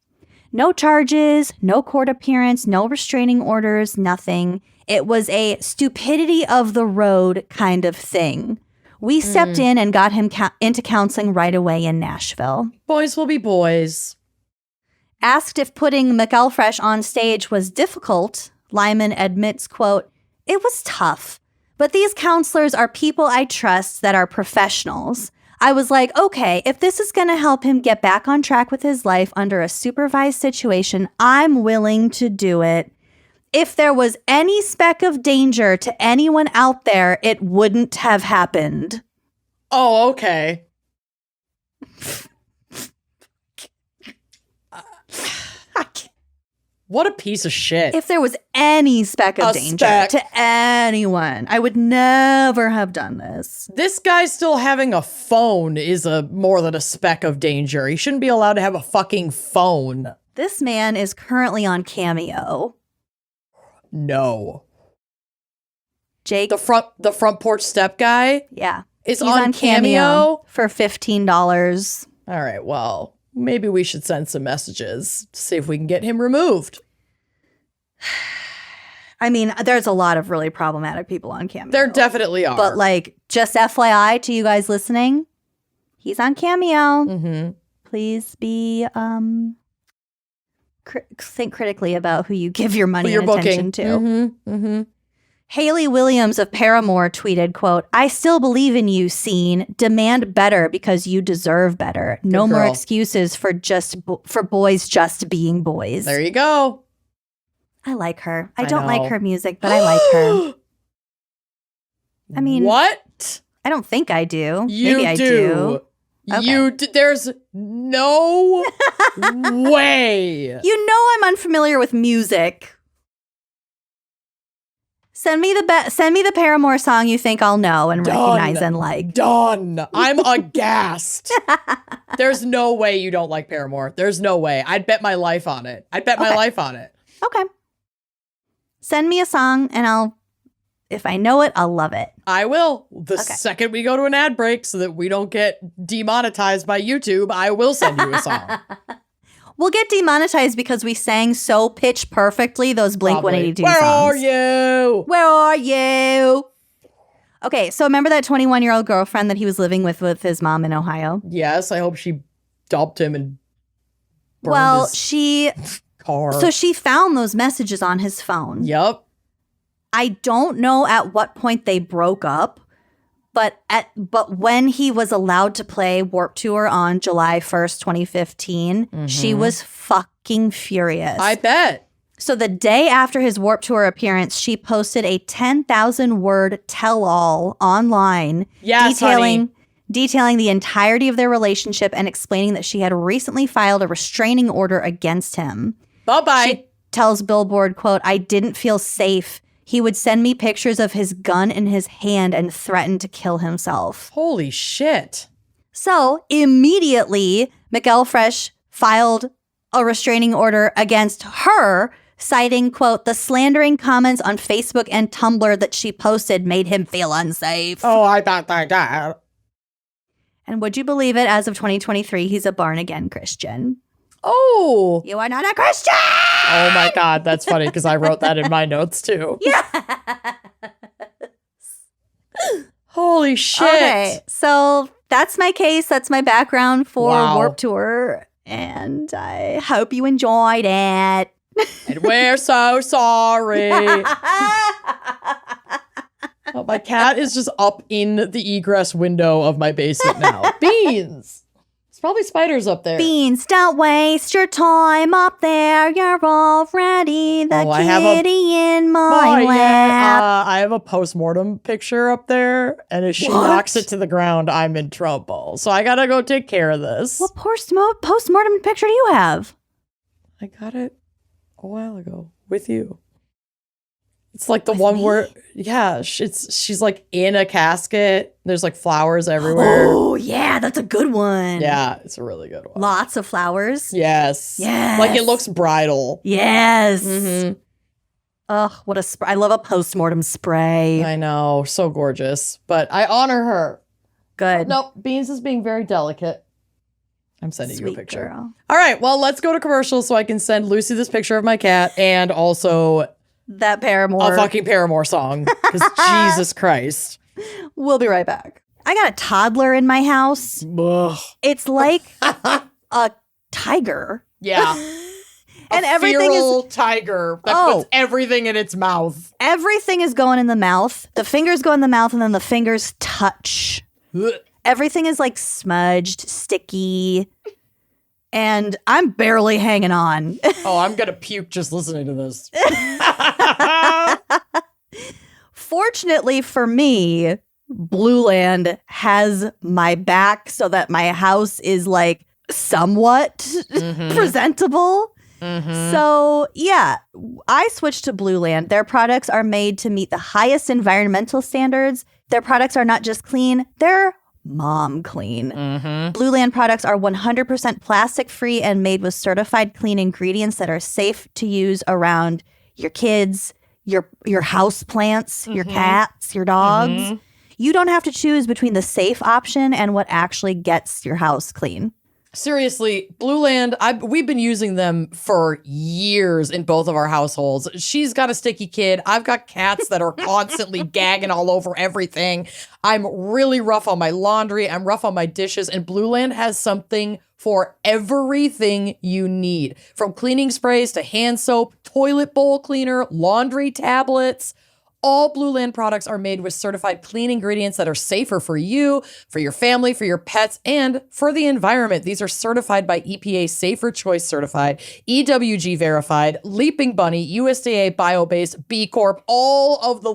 No charges, no court appearance, no restraining orders, nothing. It was a stupidity of the road kind of thing. We stepped in and got him into counseling right away in Nashville. Boys will be boys. Asked if putting McElfresh on stage was difficult, Lyman admits, quote, "It was tough, but these counselors are people I trust that are professionals. I was like, okay, if this is going to help him get back on track with his life under a supervised situation, I'm willing to do it. If there was any speck of danger to anyone out there, it wouldn't have happened." Oh, okay. What a piece of shit. If there was any speck of danger to anyone, I would never have done this. This guy still having a phone is more than a speck of danger. He shouldn't be allowed to have a fucking phone. This man is currently on Cameo. No. Jake, the front porch step guy? Yeah. He's on Cameo for $15. All right, well, maybe we should send some messages to see if we can get him removed. I mean, there's a lot of really problematic people on Cameo. There definitely are. But like, just FYI to you guys listening, he's on Cameo. Mm-hmm. Please be think critically about who you give your money and attention to. Mm-hmm. Mm-hmm. Haley Williams of Paramore tweeted, quote, "I still believe in you, scene. Demand better because you deserve better. No more excuses for boys just being boys." There you go. I like her. I don't like her music, but I like her. I mean, what? I don't think I do. Maybe I do. Okay. There's no way. You know I'm unfamiliar with music. Send me the Paramore song you think I'll know and recognize and like. Done. I'm aghast. There's no way you don't like Paramore. There's no way. I'd bet my life on it. Okay. Send me a song and if I know it, I'll love it. I will. The second we go to an ad break so that we don't get demonetized by YouTube, I will send you a song. We'll get demonetized because we sang so pitch perfectly those Blink-182 Where songs. Where are you? Where are you? Okay, so remember that 21-year-old girlfriend that he was living with his mom in Ohio? Yes, I hope she dumped him and burned his car. So she found those messages on his phone. Yep. I don't know at what point they broke up, but when he was allowed to play Warped Tour on July 1st, 2015, she was fucking furious. I bet. So the day after his Warped Tour appearance, she posted a 10,000-word tell-all online detailing the entirety of their relationship and explaining that she had recently filed a restraining order against him. Bye-bye. She tells Billboard, quote, "I didn't feel safe. He would send me pictures of his gun in his hand and threaten to kill himself." Holy shit. So immediately, McElfresh filed a restraining order against her, citing, quote, "the slandering comments on Facebook and Tumblr that she posted made him feel unsafe." Oh, I thought that. And would you believe it, as of 2023, he's a born-again Christian. Oh. You are not a Christian! Oh my God, that's funny because I wrote that in my notes too. Yeah. Holy shit. Okay, so that's my case. That's my background for Warped Tour. And I hope you enjoyed it. And we're so sorry. Oh, my cat is just up in the egress window of my basement now. Beans. There's probably spiders up there. Beans, don't waste your time up there. You're already the kitty in my lap. I have a postmortem picture up there, and if she knocks it to the ground, I'm in trouble. So I gotta go take care of this. What postmortem picture do you have? I got it a while ago with you. It's like the one where, she's like in a casket. There's like flowers everywhere. Oh, yeah, that's a good one. Yeah, it's a really good one. Lots of flowers. Yes. Yes. Like it looks bridal. Yes. Mm-hmm. Ugh, what a spray. I love a postmortem spray. I know. So gorgeous. But I honor her. Good. Nope. Beans is being very delicate. I'm sending you a picture. Girl. All right. Well, let's go to commercial so I can send Lucy this picture of my cat and also that Paramore. a fucking Paramore song. Because Jesus Christ. We'll be right back. I got a toddler in my house. Ugh. It's like a tiger. Yeah. And a everything feral tiger that puts everything in its mouth. Everything is going in the mouth. The fingers go in the mouth and then the fingers touch. Ugh. Everything is like smudged, sticky. And I'm barely hanging on. Oh, I'm going to puke just listening to this. Fortunately for me, Blue Land has my back so that my house is like somewhat presentable. So, yeah, I switched to Blue Land. Their products are made to meet the highest environmental standards. Their products are not just clean, they're mom clean. Blue Land products are 100% plastic free and made with certified clean ingredients that are safe to use around your kids, your house plants, your cats, your dogs. You don't have to choose between the safe option and what actually gets your house clean. Seriously, Blue Land, we've been using them for years in both of our households. She's got a sticky kid. I've got cats that are constantly gagging all over everything. I'm really rough on my laundry. I'm rough on my dishes. And Blue Land has something for everything you need. From cleaning sprays to hand soap, toilet bowl cleaner, laundry tablets. All Blue Land products are made with certified clean ingredients that are safer for you, for your family, for your pets, and for the environment. These are certified by EPA Safer Choice certified, EWG verified, Leaping Bunny, USDA bio-based, B Corp, all of the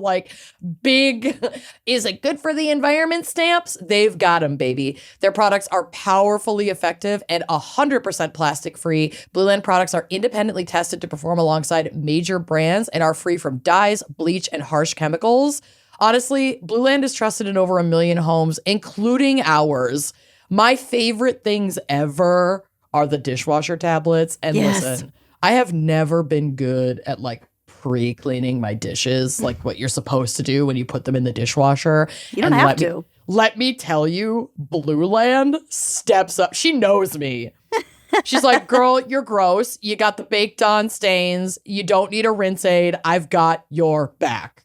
big, is it good for the environment stamps? They've got them, baby. Their products are powerfully effective and 100% plastic free. Blue Land products are independently tested to perform alongside major brands and are free from dyes, bleach, and harsh chemicals. Honestly, Blue Land is trusted in over 1 million homes, including ours. My favorite things ever are the dishwasher tablets. And listen, I have never been good at pre-cleaning my dishes, like what you're supposed to do when you put them in the dishwasher. You don't have to. Let me tell you, Blue Land steps up. She knows me. She's like, girl, you're gross. You got the baked on stains. You don't need a rinse aid. I've got your back.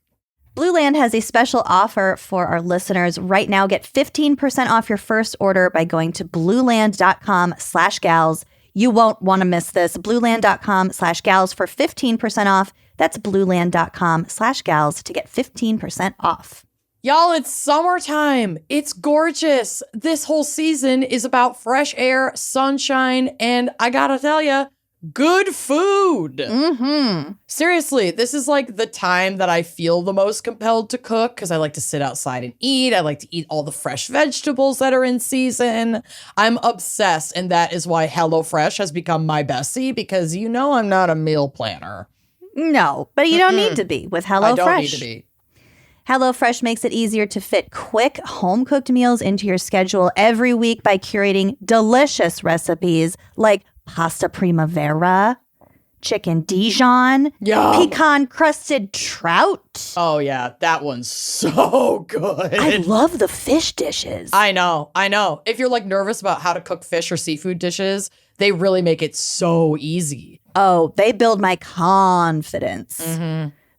Blue Land has a special offer for our listeners. Right now, get 15% off your first order by going to blueland.com/gals. You won't want to miss this. Blueland.com/gals for 15% off. That's blueland.com/gals to get 15% off. Y'all, it's summertime. It's gorgeous. This whole season is about fresh air, sunshine, and I gotta tell you, good food. Seriously, this is the time that I feel the most compelled to cook because I like to sit outside and eat. I like to eat all the fresh vegetables that are in season. I'm obsessed, and that is why HelloFresh has become my bestie because I'm not a meal planner. No, but you don't need to be with HelloFresh. I don't need to be. HelloFresh makes it easier to fit quick, home-cooked meals into your schedule every week by curating delicious recipes like pasta primavera, chicken Dijon, pecan-crusted trout. Oh, yeah. That one's so good. I love the fish dishes. I know. If you're nervous about how to cook fish or seafood dishes, they really make it so easy. Oh, they build my confidence.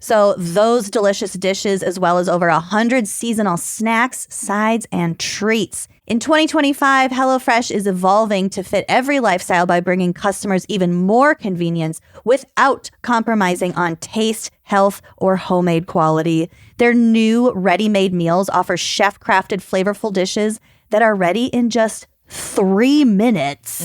So those delicious dishes, as well as over 100 seasonal snacks, sides, and treats. In 2025, HelloFresh is evolving to fit every lifestyle by bringing customers even more convenience without compromising on taste, health, or homemade quality. Their new ready-made meals offer chef-crafted flavorful dishes that are ready in just 3 minutes.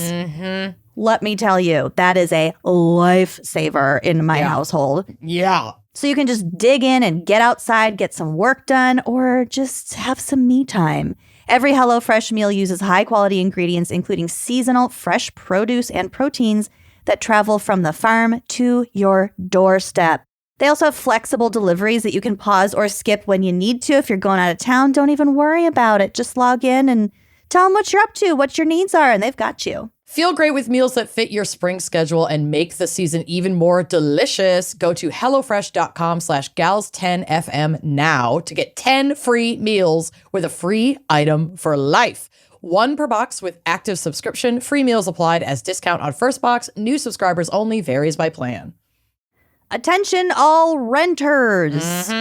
Let me tell you, that is a lifesaver in my household. Yeah. So you can just dig in and get outside, get some work done, or just have some me time. Every HelloFresh meal uses high-quality ingredients, including seasonal, fresh produce and proteins that travel from the farm to your doorstep. They also have flexible deliveries that you can pause or skip when you need to. If you're going out of town, don't even worry about it. Just log in and tell them what you're up to, what your needs are, and they've got you. Feel great with meals that fit your spring schedule and make the season even more delicious. Go to HelloFresh.com/gals10FM now to get 10 free meals with a free item for life. 1 per box with active subscription. Free meals applied as discount on first box. New subscribers only. Varies by plan. Attention all renters.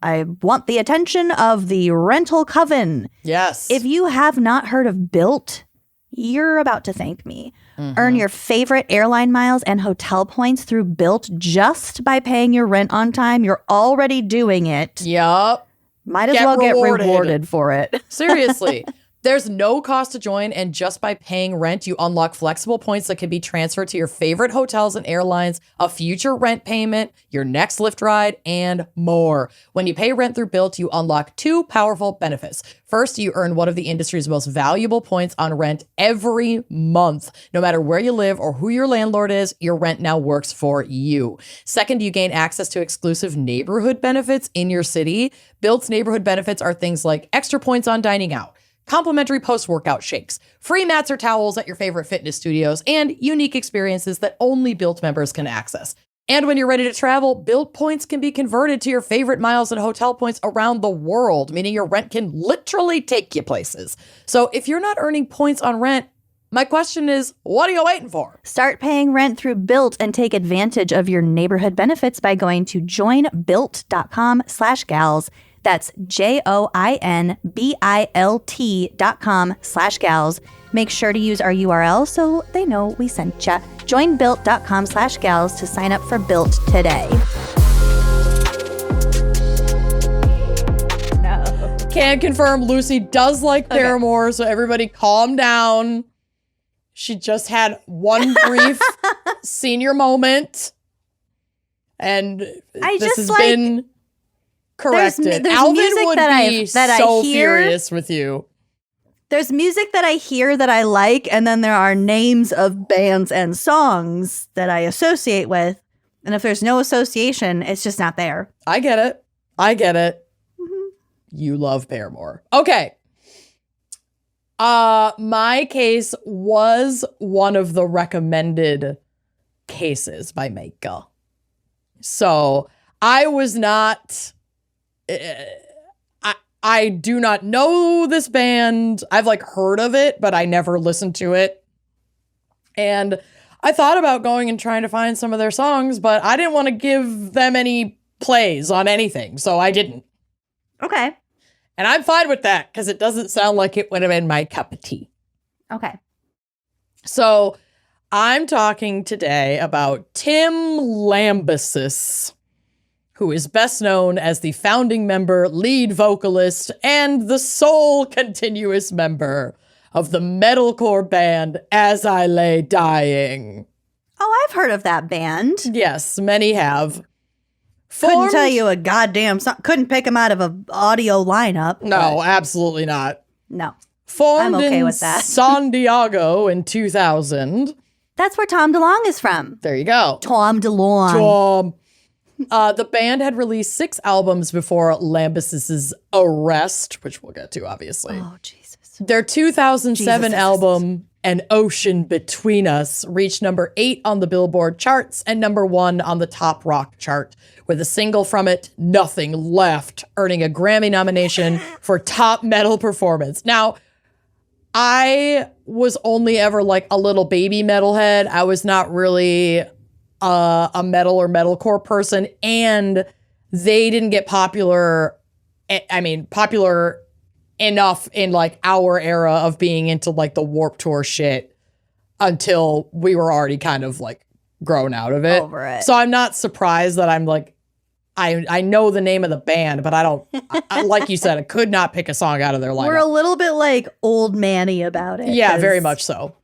I want the attention of the rental coven. Yes. If you have not heard of Built, you're about to thank me. Earn your favorite airline miles and hotel points through Built just by paying your rent on time. You're already doing it. Yup. Might as well get rewarded for it. Seriously. There's no cost to join, and just by paying rent, you unlock flexible points that can be transferred to your favorite hotels and airlines, a future rent payment, your next Lyft ride, and more. When you pay rent through Built, you unlock 2 powerful benefits. First, you earn one of the industry's most valuable points on rent every month. No matter where you live or who your landlord is, your rent now works for you. Second, you gain access to exclusive neighborhood benefits in your city. Built's neighborhood benefits are things like extra points on dining out, complimentary post-workout shakes, free mats or towels at your favorite fitness studios, and unique experiences that only Built members can access. And when you're ready to travel, Built points can be converted to your favorite miles and hotel points around the world, meaning your rent can literally take you places. So if you're not earning points on rent, my question is, what are you waiting for? Start paying rent through Built and take advantage of your neighborhood benefits by going to joinbuilt.com/gals. That's joinbilt.com/gals. Make sure to use our URL so they know we sent ya. Joinbuilt.com/gals to sign up for Built today. No. Can confirm Lucy does like Paramore, so everybody calm down. She just had one brief senior moment, and this has been corrected. There's Alvin music would be so furious with you. There's music that I hear that I like, and then there are names of bands and songs that I associate with. And if there's no association, it's just not there. I get it. Mm-hmm. You love Paramore. Okay. My case was one of the recommended cases by Micah. So I was not... I do not know this band. I've heard of it, but I never listened to it. And I thought about going and trying to find some of their songs, but I didn't want to give them any plays on anything, so I didn't. Okay. And I'm fine with that because it doesn't sound like it would have been my cup of tea. Okay. So I'm talking today about Tim Lambesis, who is best known as the founding member, lead vocalist, and the sole continuous member of the metalcore band As I Lay Dying. Oh, I've heard of that band. Yes, many have. Couldn't tell you a goddamn song. Couldn't pick them out of an audio lineup. No, absolutely not. No. Formed I'm okay in with that. San Diego in 2000. That's where Tom DeLonge is from. There you go. Tom DeLonge. Tom. The band had released 6 albums before Lambesis' arrest, which we'll get to, obviously. Oh, Jesus. Their 2007 album, An Ocean Between Us, reached number 8 on the Billboard charts and number 1 on the top rock chart, with a single from it, Nothing Left, earning a Grammy nomination for top metal performance. Now, I was only ever a little baby metalhead. I was not really a metal or metalcore person, and they didn't get popular. I mean, popular enough in our era of being into the Warped Tour shit until we were already kind of grown out of it. Over it. So I'm not surprised that I'm I know the name of the band, but I don't, like you said, I could not pick a song out of their lineup. We're a little bit old manny about it. Yeah, very much so.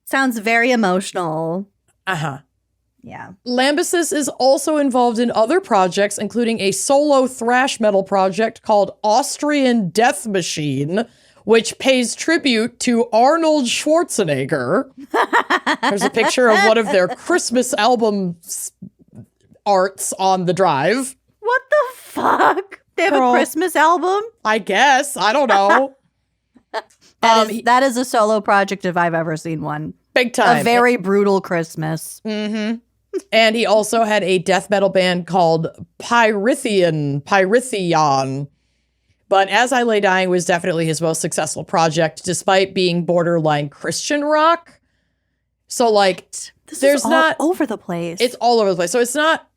Sounds very emotional. Uh-huh. Yeah. Lambesis is also involved in other projects, including a solo thrash metal project called Austrian Death Machine, which pays tribute to Arnold Schwarzenegger. There's a picture of one of their Christmas album arts on the drive. What the fuck? They have a Christmas album? I guess. I don't know. That is a solo project if I've ever seen one. Big time. A very brutal Christmas. Mm-hmm. And he also had a death metal band called Pyrithion. But As I Lay Dying was definitely his most successful project, despite being borderline Christian rock. So this there's is all not over the place. It's all over the place. So it's not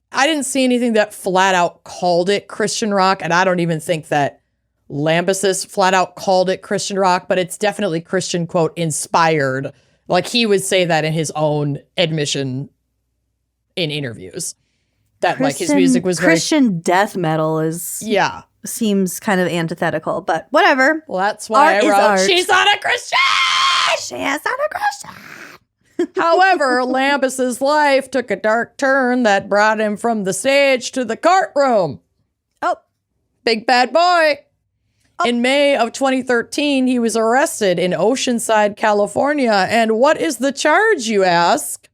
I didn't see anything that flat out called it Christian rock, and I don't even think that Lambesis flat out called it Christian rock, but it's definitely Christian, quote, inspired. He would say that in his own admission in interviews. That his music was very Christian death metal is seems kind of antithetical, but whatever. Well, that's why Art I is wrote, art. she's not a Christian! She is not a Christian. However, Lambus's life took a dark turn that brought him from the stage to the courtroom. Oh. Big bad boy. In May of 2013, he was arrested in Oceanside, California. And what is the charge, you ask?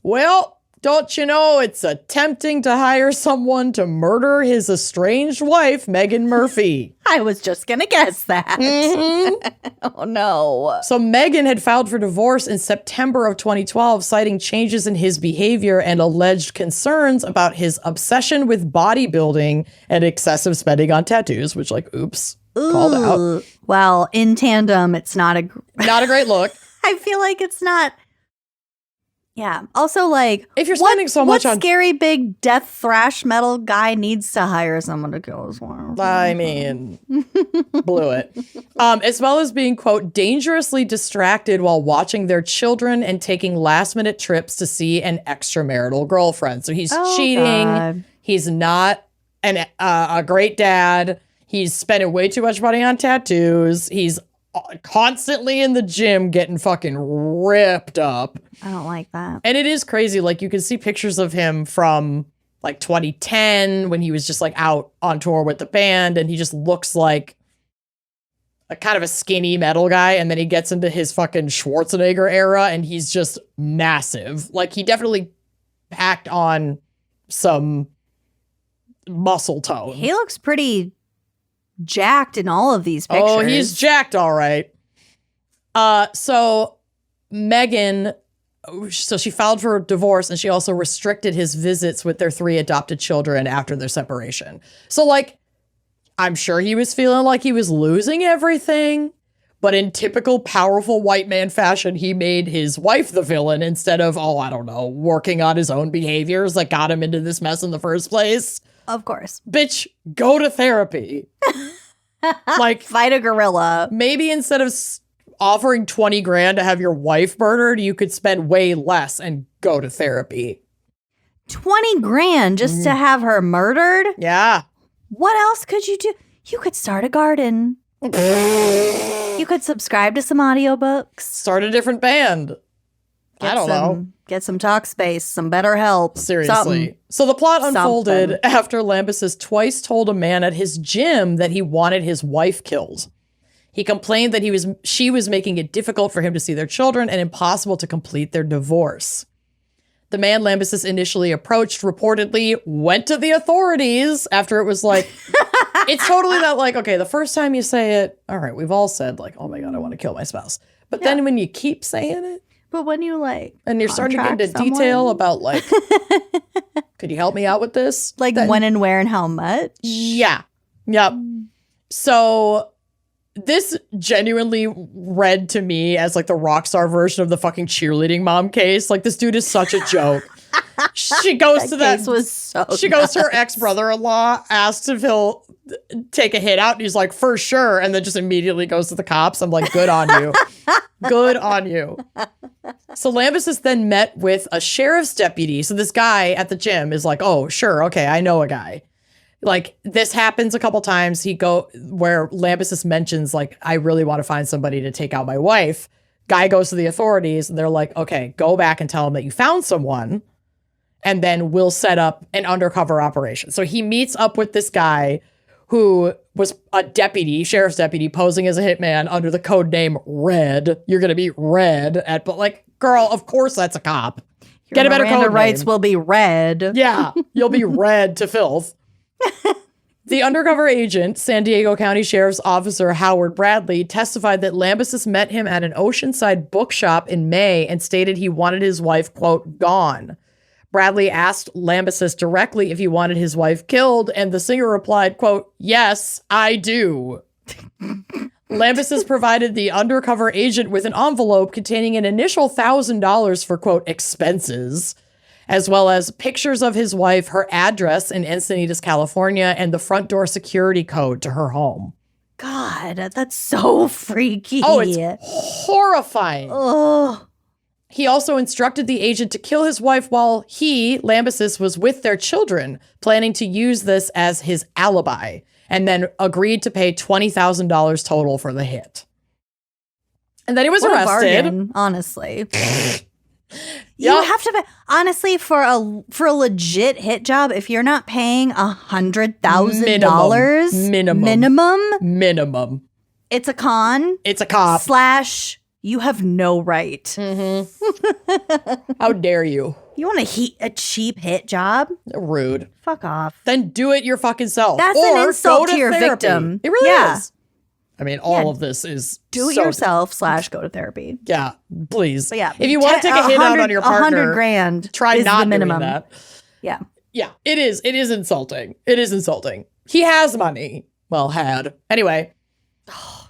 Well, don't you know it's attempting to hire someone to murder his estranged wife, Megan Murphy. I was just going to guess that. Mm-hmm. Oh, no. So Megan had filed for divorce in September of 2012, citing changes in his behavior and alleged concerns about his obsession with bodybuilding and excessive spending on tattoos, which, like, oops, called out. Well, in tandem, it's not a great look. I feel like it's not. Yeah. Also, like, If you're spending so much what on, scary big death thrash metal guy needs to hire someone to kill his wife? I mean, blew it. As well as being, quote, dangerously distracted while watching their children and taking last minute trips to see an extramarital girlfriend. So he's cheating. God. He's not a great dad. He's spending way too much money on tattoos. He's constantly in the gym getting fucking ripped up. I don't like that. And it is crazy. Like, you can see pictures of him from like 2010 when he was just like out on tour with the band, and he just looks like a kind of a skinny metal guy. And then he gets into his fucking Schwarzenegger era and he's just massive. Like, he definitely packed on some muscle tone. He looks pretty jacked in all of these pictures. Oh, he's jacked, all right. So Megan, so she filed for divorce, and she also restricted his visits with their 3 adopted children after their separation. So, like, I'm sure he was feeling like he was losing everything, but in typical powerful white man fashion, he made his wife the villain instead of, I don't know, working on his own behaviors that got him into this mess in the first place. Of course. Bitch, go to therapy. Like, fight a gorilla. Maybe instead of offering 20 grand to have your wife murdered, you could spend way less and go to therapy. 20 grand just to have her murdered? Yeah. What else could you do? You could start a garden. You could subscribe to some audiobooks. Start a different band. I don't know. Get some talk space, some better help. Seriously. Something. So the plot unfolded Something. after Lambus twice told a man at his gym that he wanted his wife killed. He complained that she was making it difficult for him to see their children and impossible to complete their divorce. The man Lambus initially approached reportedly went to the authorities after it was like, it's totally not like, okay, the first time you say it, all right, we've all said like, oh my God, I want to kill my spouse. But then when you keep saying it, but when you like, and you're starting to get into detail about like, could you help me out with this? Like then, when and where and how much? Yeah. Yep. So this genuinely read to me as like the rock star version of the fucking cheerleading mom case. Like, this dude is such a joke. She goes to that. Was so she goes to her ex-brother-in-law, asks if he'll take a hit out, and he's like, for sure, and then just immediately goes to the cops. I'm like, good on you. Good on you. So Lambus is then met with a sheriff's deputy. So this guy at the gym is like, oh, sure, okay, I know a guy. Like, this happens a couple times. Where Lambus mentions, like, I really want to find somebody to take out my wife. Guy goes to the authorities, and they're like, okay, go back and tell him that you found someone, and then we'll set up an undercover operation. So he meets up with this guy who was a deputy, sheriff's deputy, posing as a hitman under the code name Red. You're going to be Red but like, girl, of course that's a cop. Get a better Miranda code rights name. will be red. Yeah, you'll be red to filth. The undercover agent, San Diego County Sheriff's Officer Howard Bradley, testified that Lambus met him at an Oceanside bookshop in May and stated he wanted his wife, quote, gone. Bradley asked Lambus directly if he wanted his wife killed, and the singer replied, quote, yes, I do. Lambus provided the undercover agent with an envelope containing an initial $1,000 for, quote, expenses, as well as pictures of his wife, her address in Encinitas, California, and the front door security code to her home. God, that's so freaky. Oh, it's horrifying. Oh. He also instructed the agent to kill his wife while he, Lambus, was with their children, planning to use this as his alibi. and then agreed to pay $20,000 total for the hit. And then he was What a arrested. bargain, honestly. You Yep. have to pay, honestly, for a legit hit job, if you're not paying $100,000 minimum, it's a con. it's a cop. / you have no right. How dare you? You want a cheap hit job? Rude. Fuck off. Then do it your fucking self. That's or an insult go to your therapy. victim. It really Yeah. is. I mean, all of this is Do it so- yourself / go to therapy. Yeah, please. But yeah, If you want to take a hit out on your partner, $100,000 try is not the minimum. doing that. Yeah. Yeah, it is. It is insulting. It is insulting. He has money. Well, had. Anyway,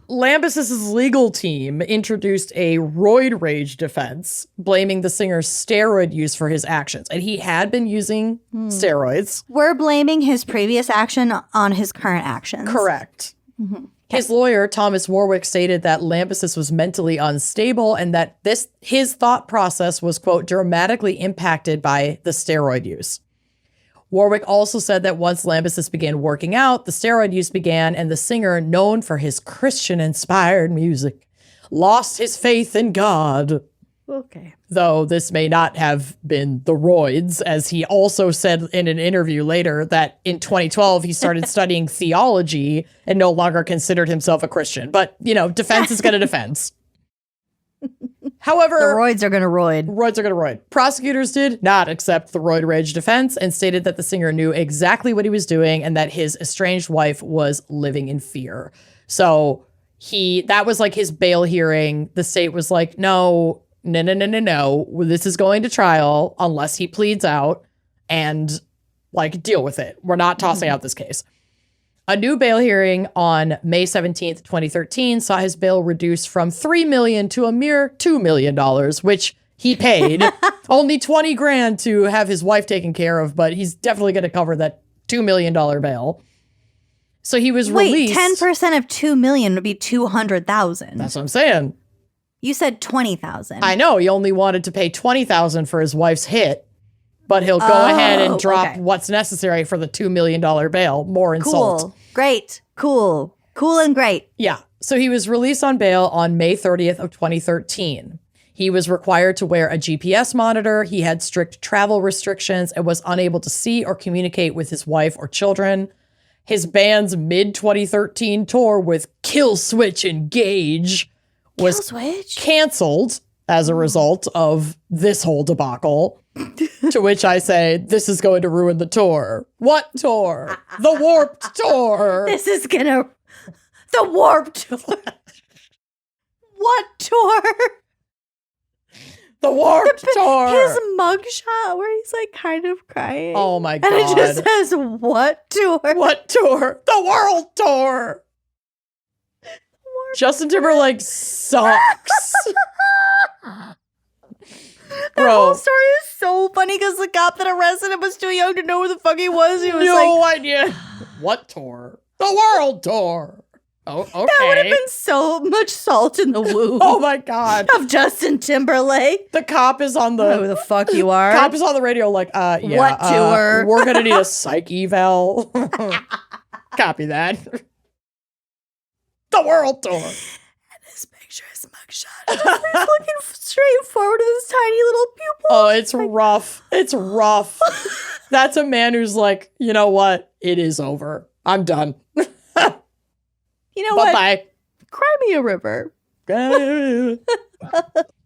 Lambus's legal team introduced a roid rage defense, blaming the singer's steroid use for his actions. And he had been using steroids. We're blaming his previous action on his current actions. Correct. His lawyer, Thomas Warwick, stated that Lambus was mentally unstable and that his thought process was, quote, dramatically impacted by the steroid use. Warwick also said that once Lambus began working out, the steroid use began, and the singer, known for his Christian-inspired music, lost his faith in God. Okay. Though this may not have been the roids, as he also said in an interview later that in 2012 he started studying theology and no longer considered himself a Christian. But, you know, defense is going to defense. However, The roids are going to roid. roids are going to roid. Prosecutors did not accept the roid rage defense and stated that the singer knew exactly what he was doing and that his estranged wife was living in fear. So that was like his bail hearing. The state was like, no. This is going to trial unless he pleads out and like deal with it. We're not tossing out this case. A new bail hearing on May 17th, 2013 saw his bail reduced from $3 million to a mere $2 million, which he paid. Only $20,000 to have his wife taken care of, but he's definitely going to cover that $2 million bail. So he was released. 10% of $2 million would be $200,000. That's what I'm saying. You said $20,000. I know he only wanted to pay $20,000 for his wife's hit, but he'll go ahead and drop what's necessary for the $2 million bail. More insult. Cool. Great. Cool and great. Yeah. So he was released on bail on May 30th of 2013. He was required to wear a GPS monitor. He had strict travel restrictions and was unable to see or communicate with his wife or children. His band's mid-2013 tour with Kill Switch Engage was canceled as a result of this whole debacle. To which I say, this is going to ruin the tour. What tour? The Warped Tour. This is gonna... The Warped Tour. What tour? The Warped Tour. His mugshot where he's like kind of crying. Oh my God. And it just says, what tour? What tour? The World Tour. Justin Timberlake sucks. That whole story is so funny because the cop that arrested him was too young to know who the fuck he was. He was no idea. What tour? The World Tour. Oh, okay. That would have been so much salt in the wound. Oh my God. Of Justin Timberlake. The cop is on the... Who the fuck you are. Cop is on the radio like, yeah. What tour? We're going to need a psych eval. Copy that. The World Tour. And his picture is mugshot. He's looking straight forward with his tiny little pupils. Oh, it's rough. It's rough. That's a man who's like, you know what? It is over. I'm done. You know what? Bye-bye. Cry me a river.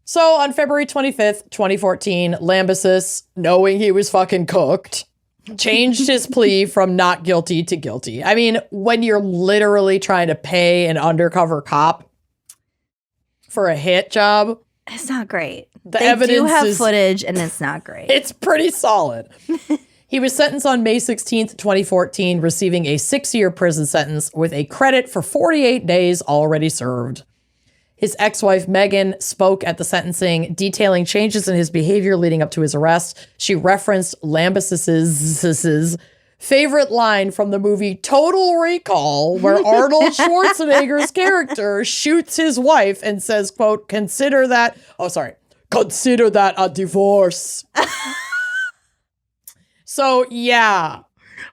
So on February 25th, 2014, Lambus, knowing he was fucking cooked, changed his plea from not guilty to guilty. I mean, when you're literally trying to pay an undercover cop for a hit job, It's not great. The they evidence do have is- footage, and it's not great. it's pretty solid. He was sentenced on May 16th, 2014, receiving a 6-year prison sentence with a credit for 48 days already served. His ex-wife, Megan, spoke at the sentencing, detailing changes in his behavior leading up to his arrest. She referenced Lambus's favorite line from the movie Total Recall, where Arnold Schwarzenegger's character shoots his wife and says, quote, consider that a divorce. So, yeah.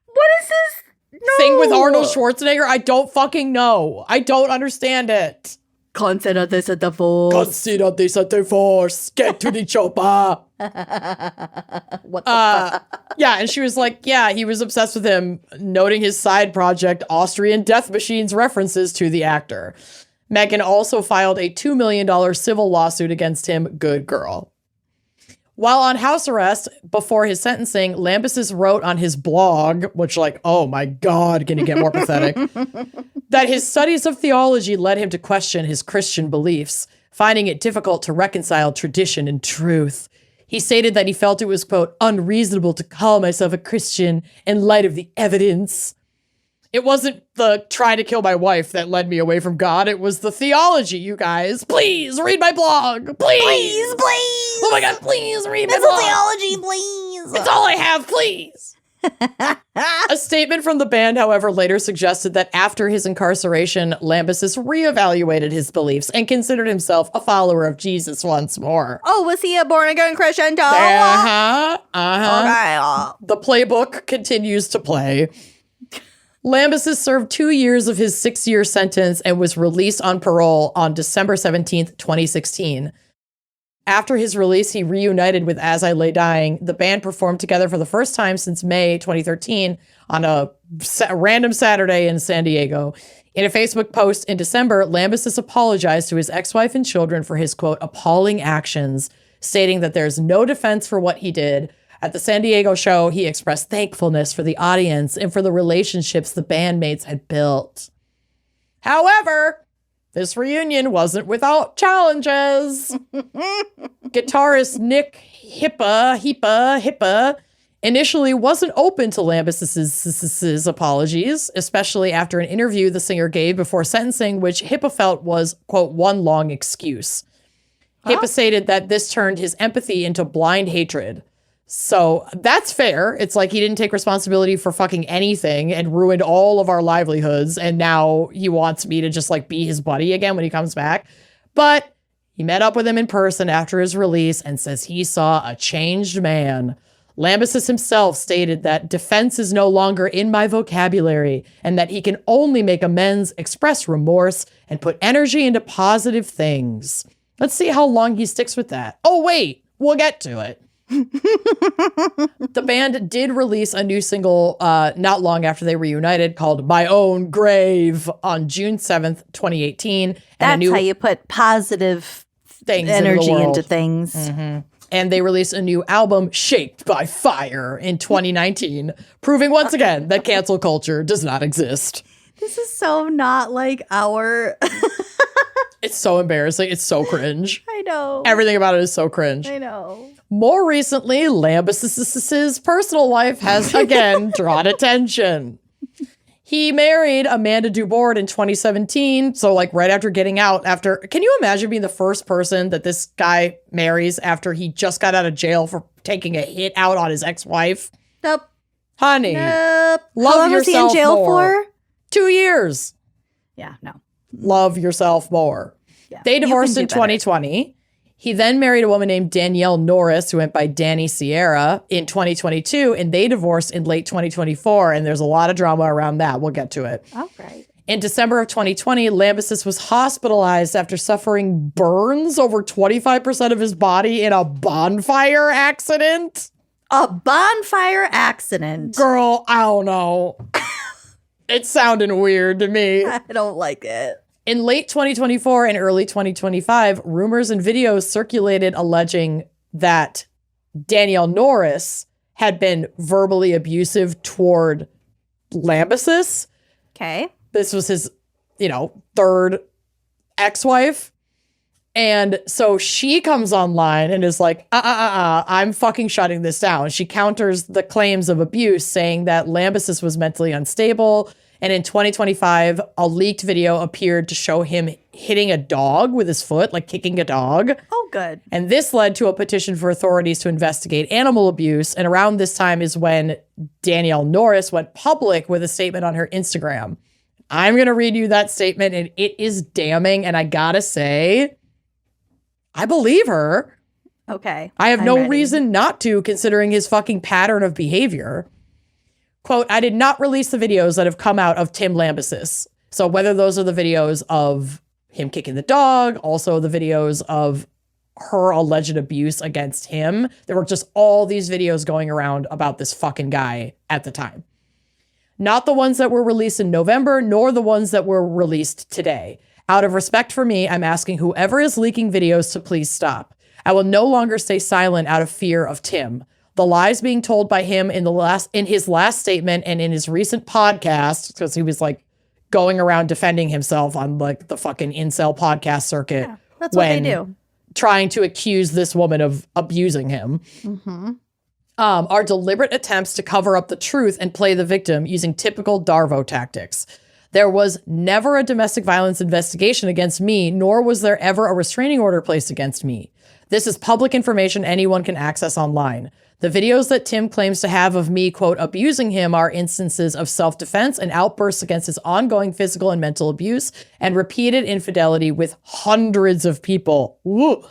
What is this? thing with Arnold Schwarzenegger? I don't fucking know. I don't understand it. Consider this a divorce. Consider this a divorce. Get to the chopper. What the fuck? Yeah, and she was like, yeah, he was obsessed with him, noting his side project, Austrian Death Machine's references to the actor. Megan also filed a $2 million civil lawsuit against him. Good girl. While on house arrest before his sentencing, Lambesis wrote on his blog, which like, oh my God, can you get more pathetic, that his studies of theology led him to question his Christian beliefs, finding it difficult to reconcile tradition and truth. He stated that he felt it was, quote, unreasonable to call myself a Christian in light of the evidence. It wasn't the trying to kill my wife that led me away from God. It was the theology, you guys. Please read my blog. Please. Please. Oh my God, please read my It's a blog. theology, please. It's all I have, please. A statement from the band, however, later suggested that after his incarceration, Lambesis reevaluated his beliefs and considered himself a follower of Jesus once more. Oh, was he a born-again Christian too? Okay. The playbook continues to play. Lambesis served 2 years of his 6-year sentence and was released on parole on December 17th, 2016. After his release, he reunited with As I Lay Dying. The band performed together for the first time since May 2013 on a random Saturday in San Diego. In a Facebook post in December, Lambesis apologized to his ex-wife and children for his, quote, appalling actions, stating that there's no defense for what he did. At the San Diego show, he expressed thankfulness for the audience and for the relationships the bandmates had built. However, this reunion wasn't without challenges. Guitarist Nick Hippa initially wasn't open to Lambesis' apologies, especially after an interview the singer gave before sentencing, which Hippa felt was, quote, one long excuse. Hippa stated that this turned his empathy into blind hatred. So that's fair. It's like he didn't take responsibility for fucking anything and ruined all of our livelihoods. And now he wants me to just like be his buddy again when he comes back. But he met up with him in person after his release and says he saw a changed man. Lambesis himself stated that defense is no longer in my vocabulary and that he can only make amends, express remorse, and put energy into positive things. Let's see how long he sticks with that. Oh, wait, we'll get to it. The band did release a new single not long after they reunited called My Own Grave on June 7th, 2018. That's how you put positive things energy into into things. Mm-hmm. And they released a new album, Shaped by Fire, in 2019, proving once again that cancel culture does not exist. This is so not like our... It's so embarrassing. It's so cringe. I know. Everything about it is so cringe. I know. More recently, Lambesis' personal life has again drawn attention. He married Amanda Dubord in 2017. So like right after getting out can you imagine being the first person that this guy marries after he just got out of jail for taking a hit out on his ex-wife? Nope. Honey. Nope. Love How long was he in yourself jail more. for? 2 years. Yeah, no. Love yourself more. Yeah. They You divorced can in do better. 2020. He then married a woman named Danielle Norris, who went by Danny Sierra, in 2022, and they divorced in late 2024, and there's a lot of drama around that. We'll get to it. Oh, great. In December of 2020, Lambesis was hospitalized after suffering burns over 25% of his body in a bonfire accident. A bonfire accident. Girl, I don't know. It's sounding weird to me. I don't like it. In late 2024 and early 2025, rumors and videos circulated alleging that Danielle Norris had been verbally abusive toward Lambesis. Okay. This was his, third ex-wife. And so she comes online and is like, I'm fucking shutting this down. She counters the claims of abuse, saying that Lambesis was mentally unstable. And in 2025, a leaked video appeared to show him hitting a dog with his foot, like kicking a dog. Oh, good. And this led to a petition for authorities to investigate animal abuse. And around this time is when Danielle Norris went public with a statement on her Instagram. I'm going to read you that statement, and it is damning. And I gotta say, I believe her. Okay. I have I'm no ready. reason not to, considering his fucking pattern of behavior. Quote, I did not release the videos that have come out of Tim Lambesis. So whether those are the videos of him kicking the dog, also the videos of her alleged abuse against him, there were just all these videos going around about this fucking guy at the time. Not the ones that were released in November, nor the ones that were released today. Out of respect for me, I'm asking whoever is leaking videos to please stop. I will no longer stay silent out of fear of Tim. The lies being told by him in his last statement and in his recent podcast, because he was like going around defending himself on like the fucking incel podcast circuit. Yeah, that's what they do. Trying to accuse this woman of abusing him. Mm-hmm. Are deliberate attempts to cover up the truth and play the victim using typical Darvo tactics. There was never a domestic violence investigation against me, nor was there ever a restraining order placed against me. This is public information anyone can access online. The videos that Tim claims to have of me, quote, abusing him are instances of self-defense and outbursts against his ongoing physical and mental abuse and repeated infidelity with hundreds of people. Ooh.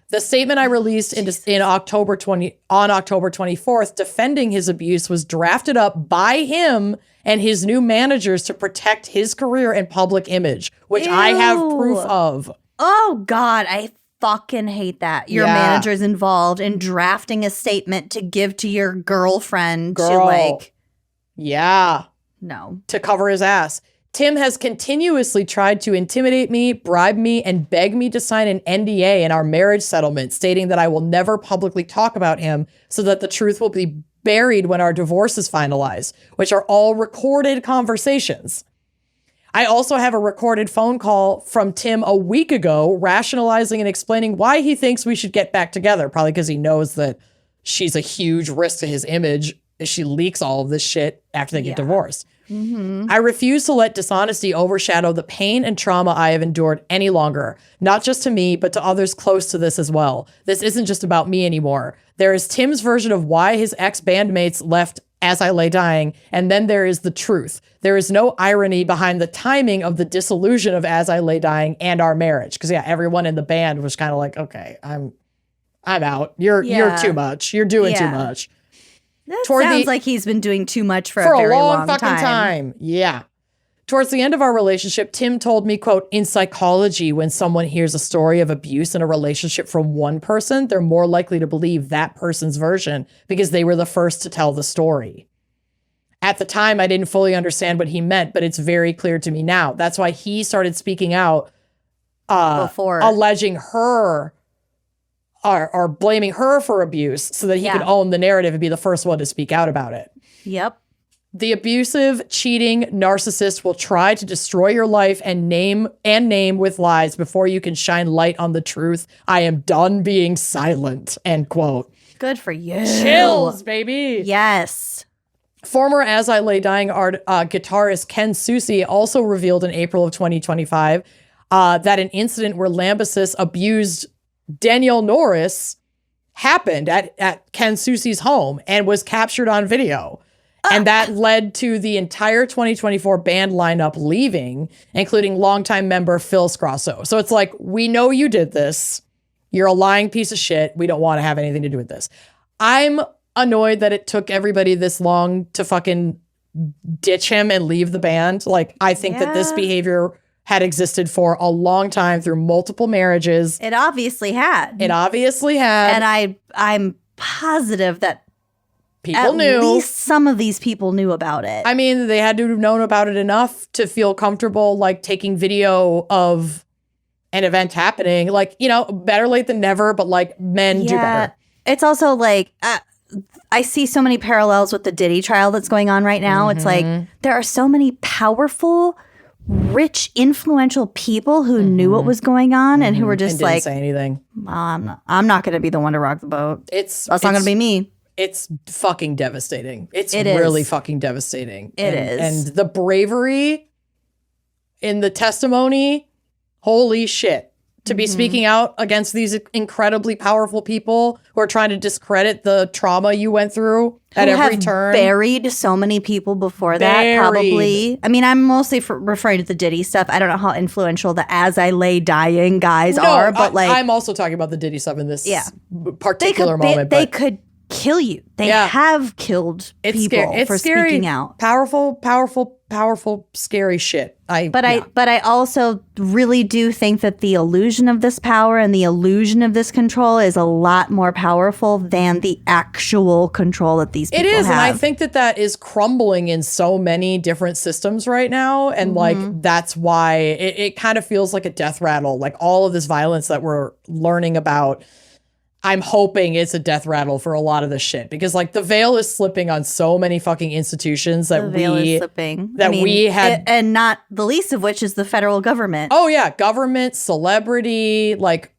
The statement I released on October 24th defending his abuse was drafted up by him and his new managers to protect his career and public image, which I have proof of. Oh, God, I fucking hate that. Your manager's involved in drafting a statement to give to your girlfriend to like... Yeah. No. To cover his ass. Tim has continuously tried to intimidate me, bribe me, and beg me to sign an NDA in our marriage settlement, stating that I will never publicly talk about him so that the truth will be buried when our divorce is finalized, which are all recorded conversations. I also have a recorded phone call from Tim a week ago, rationalizing and explaining why he thinks we should get back together, probably because he knows that she's a huge risk to his image if she leaks all of this shit after they get divorced. Mm-hmm. I refuse to let dishonesty overshadow the pain and trauma I have endured any longer, not just to me, but to others close to this as well. This isn't just about me anymore. There is Tim's version of why his ex-bandmates left As I Lay Dying, and then there is the truth. There is no irony behind the timing of the disillusion of As I Lay Dying and our marriage. Because everyone in the band was kind of like, okay, I'm out. You're too much. You're doing too much. That sounds like he's been doing too much for a very long fucking time. Yeah. Towards the end of our relationship, Tim told me, quote, in psychology, when someone hears a story of abuse in a relationship from one person, they're more likely to believe that person's version because they were the first to tell the story. At the time, I didn't fully understand what he meant, but it's very clear to me now. That's why he started speaking out, alleging her or blaming her for abuse so that he could own the narrative and be the first one to speak out about it. Yep. The abusive, cheating narcissist will try to destroy your life and name with lies before you can shine light on the truth. I am done being silent, end quote. Good for you. Chills, baby. Yes. Former As I Lay Dying guitarist Ken Susi also revealed in April of 2025 that an incident where Lambesis abused Danielle Norris happened at Ken Susi's home and was captured on video. And that led to the entire 2024 band lineup leaving, including longtime member Phil Scrosso. So it's like, we know you did this. You're a lying piece of shit. We don't want to have anything to do with this. I'm annoyed that it took everybody this long to fucking ditch him and leave the band. Like, I think that this behavior had existed for a long time through multiple marriages. It obviously had. And I'm positive that people knew. At least some of these people knew about it. I mean, they had to have known about it enough to feel comfortable, like, taking video of an event happening. Like, better late than never, but, like, men do better. It's also, like, I see so many parallels with the Diddy trial that's going on right now. Mm-hmm. It's like, there are so many powerful, rich, influential people who knew what was going on and who were just didn't say anything. I'm not going to be the one to rock the boat. That's not going to be me. It's fucking devastating. It really fucking devastating. It is. And the bravery in the testimony, holy shit. To be speaking out against these incredibly powerful people who are trying to discredit the trauma you went through at every turn. Buried so many people before that, probably. I mean, I'm mostly referring to the Diddy stuff. I don't know how influential the As I Lay Dying guys are, but I'm also talking about the Diddy stuff in this particular moment. They could kill you. They Yeah. have killed people for scary. speaking out. Powerful, scary shit. But I also really do think that the illusion of this power and the illusion of this control is a lot more powerful than the actual control that these people have. It is, and I think that is crumbling in so many different systems right now, and like that's why it kind of feels like a death rattle. Like all of this violence that we're learning about, I'm hoping it's a death rattle for a lot of this shit, because like the veil is slipping on so many fucking institutions that we had, and not the least of which is the federal government. Oh yeah, government, celebrity, like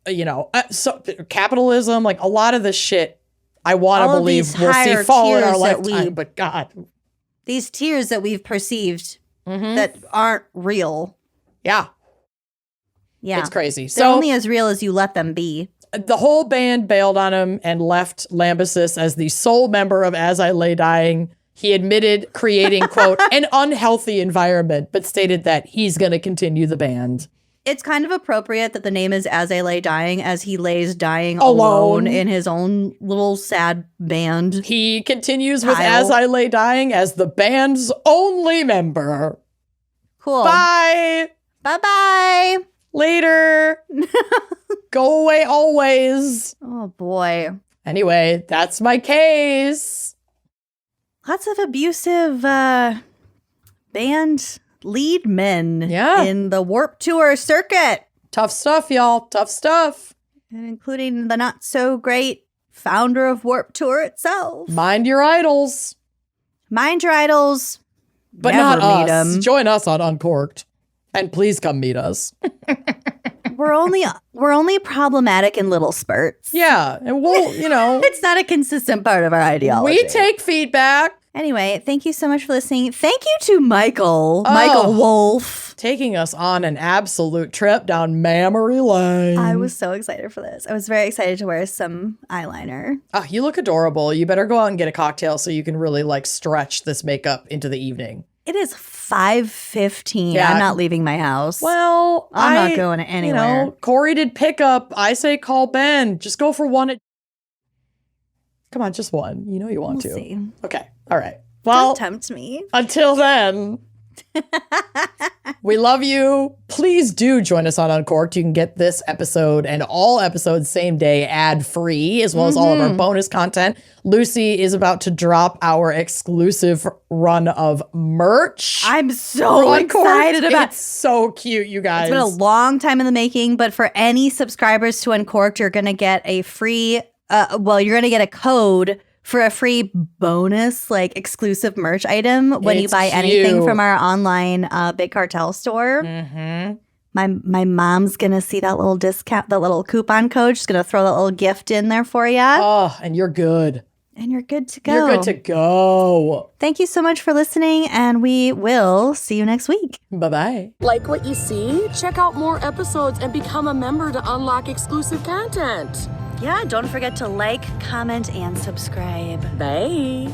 so capitalism, like a lot of this shit. I want to believe we'll see fall in our lifetime, but God, these tears that we've perceived that aren't real. Yeah, it's crazy. They're only as real as you let them be. The whole band bailed on him and left Lambesis as the sole member of As I Lay Dying. He admitted creating, quote, an unhealthy environment, but stated that he's going to continue the band. It's kind of appropriate that the name is As I Lay Dying, as he lays dying alone in his own little sad band. He continues with As I Lay Dying as the band's only member. Cool. Bye. Bye-bye. Later. Go away always. Oh, boy. Anyway, that's my case. Lots of abusive band lead men in the Warped Tour circuit. Tough stuff, y'all. Tough stuff. And including the not-so-great founder of Warped Tour itself. Mind your idols. Mind your idols. But never not meet us. 'em. Join us on Uncorked. And please come meet us. We're only problematic in little spurts. Yeah, and we'll, it's not a consistent part of our ideology. We take feedback. Anyway, thank you so much for listening. Thank you to Michael Wolf. Taking us on an absolute trip down memory lane. I was so excited for this. I was very excited to wear some eyeliner. Oh, you look adorable. You better go out and get a cocktail so you can really like stretch this makeup into the evening. It is 5:15. Yeah. I'm not leaving my house. Well, I'm not going anywhere. Corey did pickup. I say call Ben. Just go for one. Come on, just one. You know you want to. See. Okay. All right. Well, don't tempt me. Until then, we love you. Please do join us on Uncorked. You can get this episode and all episodes same day ad-free, as well as all of our bonus content. Lucy is about to drop our exclusive run of merch. I'm so excited about it. It's so cute, you guys. It's been a long time in the making, but for any subscribers to Uncorked, you're going to get a free, you're going to get a code for a free bonus, like exclusive merch item when you buy anything from our online Big Cartel store. Mm-hmm. My mom's gonna see that little discount, that little coupon code. She's gonna throw that little gift in there for you. Oh, and you're good. And you're good to go. You're good to go. Thank you so much for listening, and we will see you next week. Bye-bye. Like what you see? Check out more episodes and become a member to unlock exclusive content. Yeah, don't forget to like, comment, and subscribe. Bye.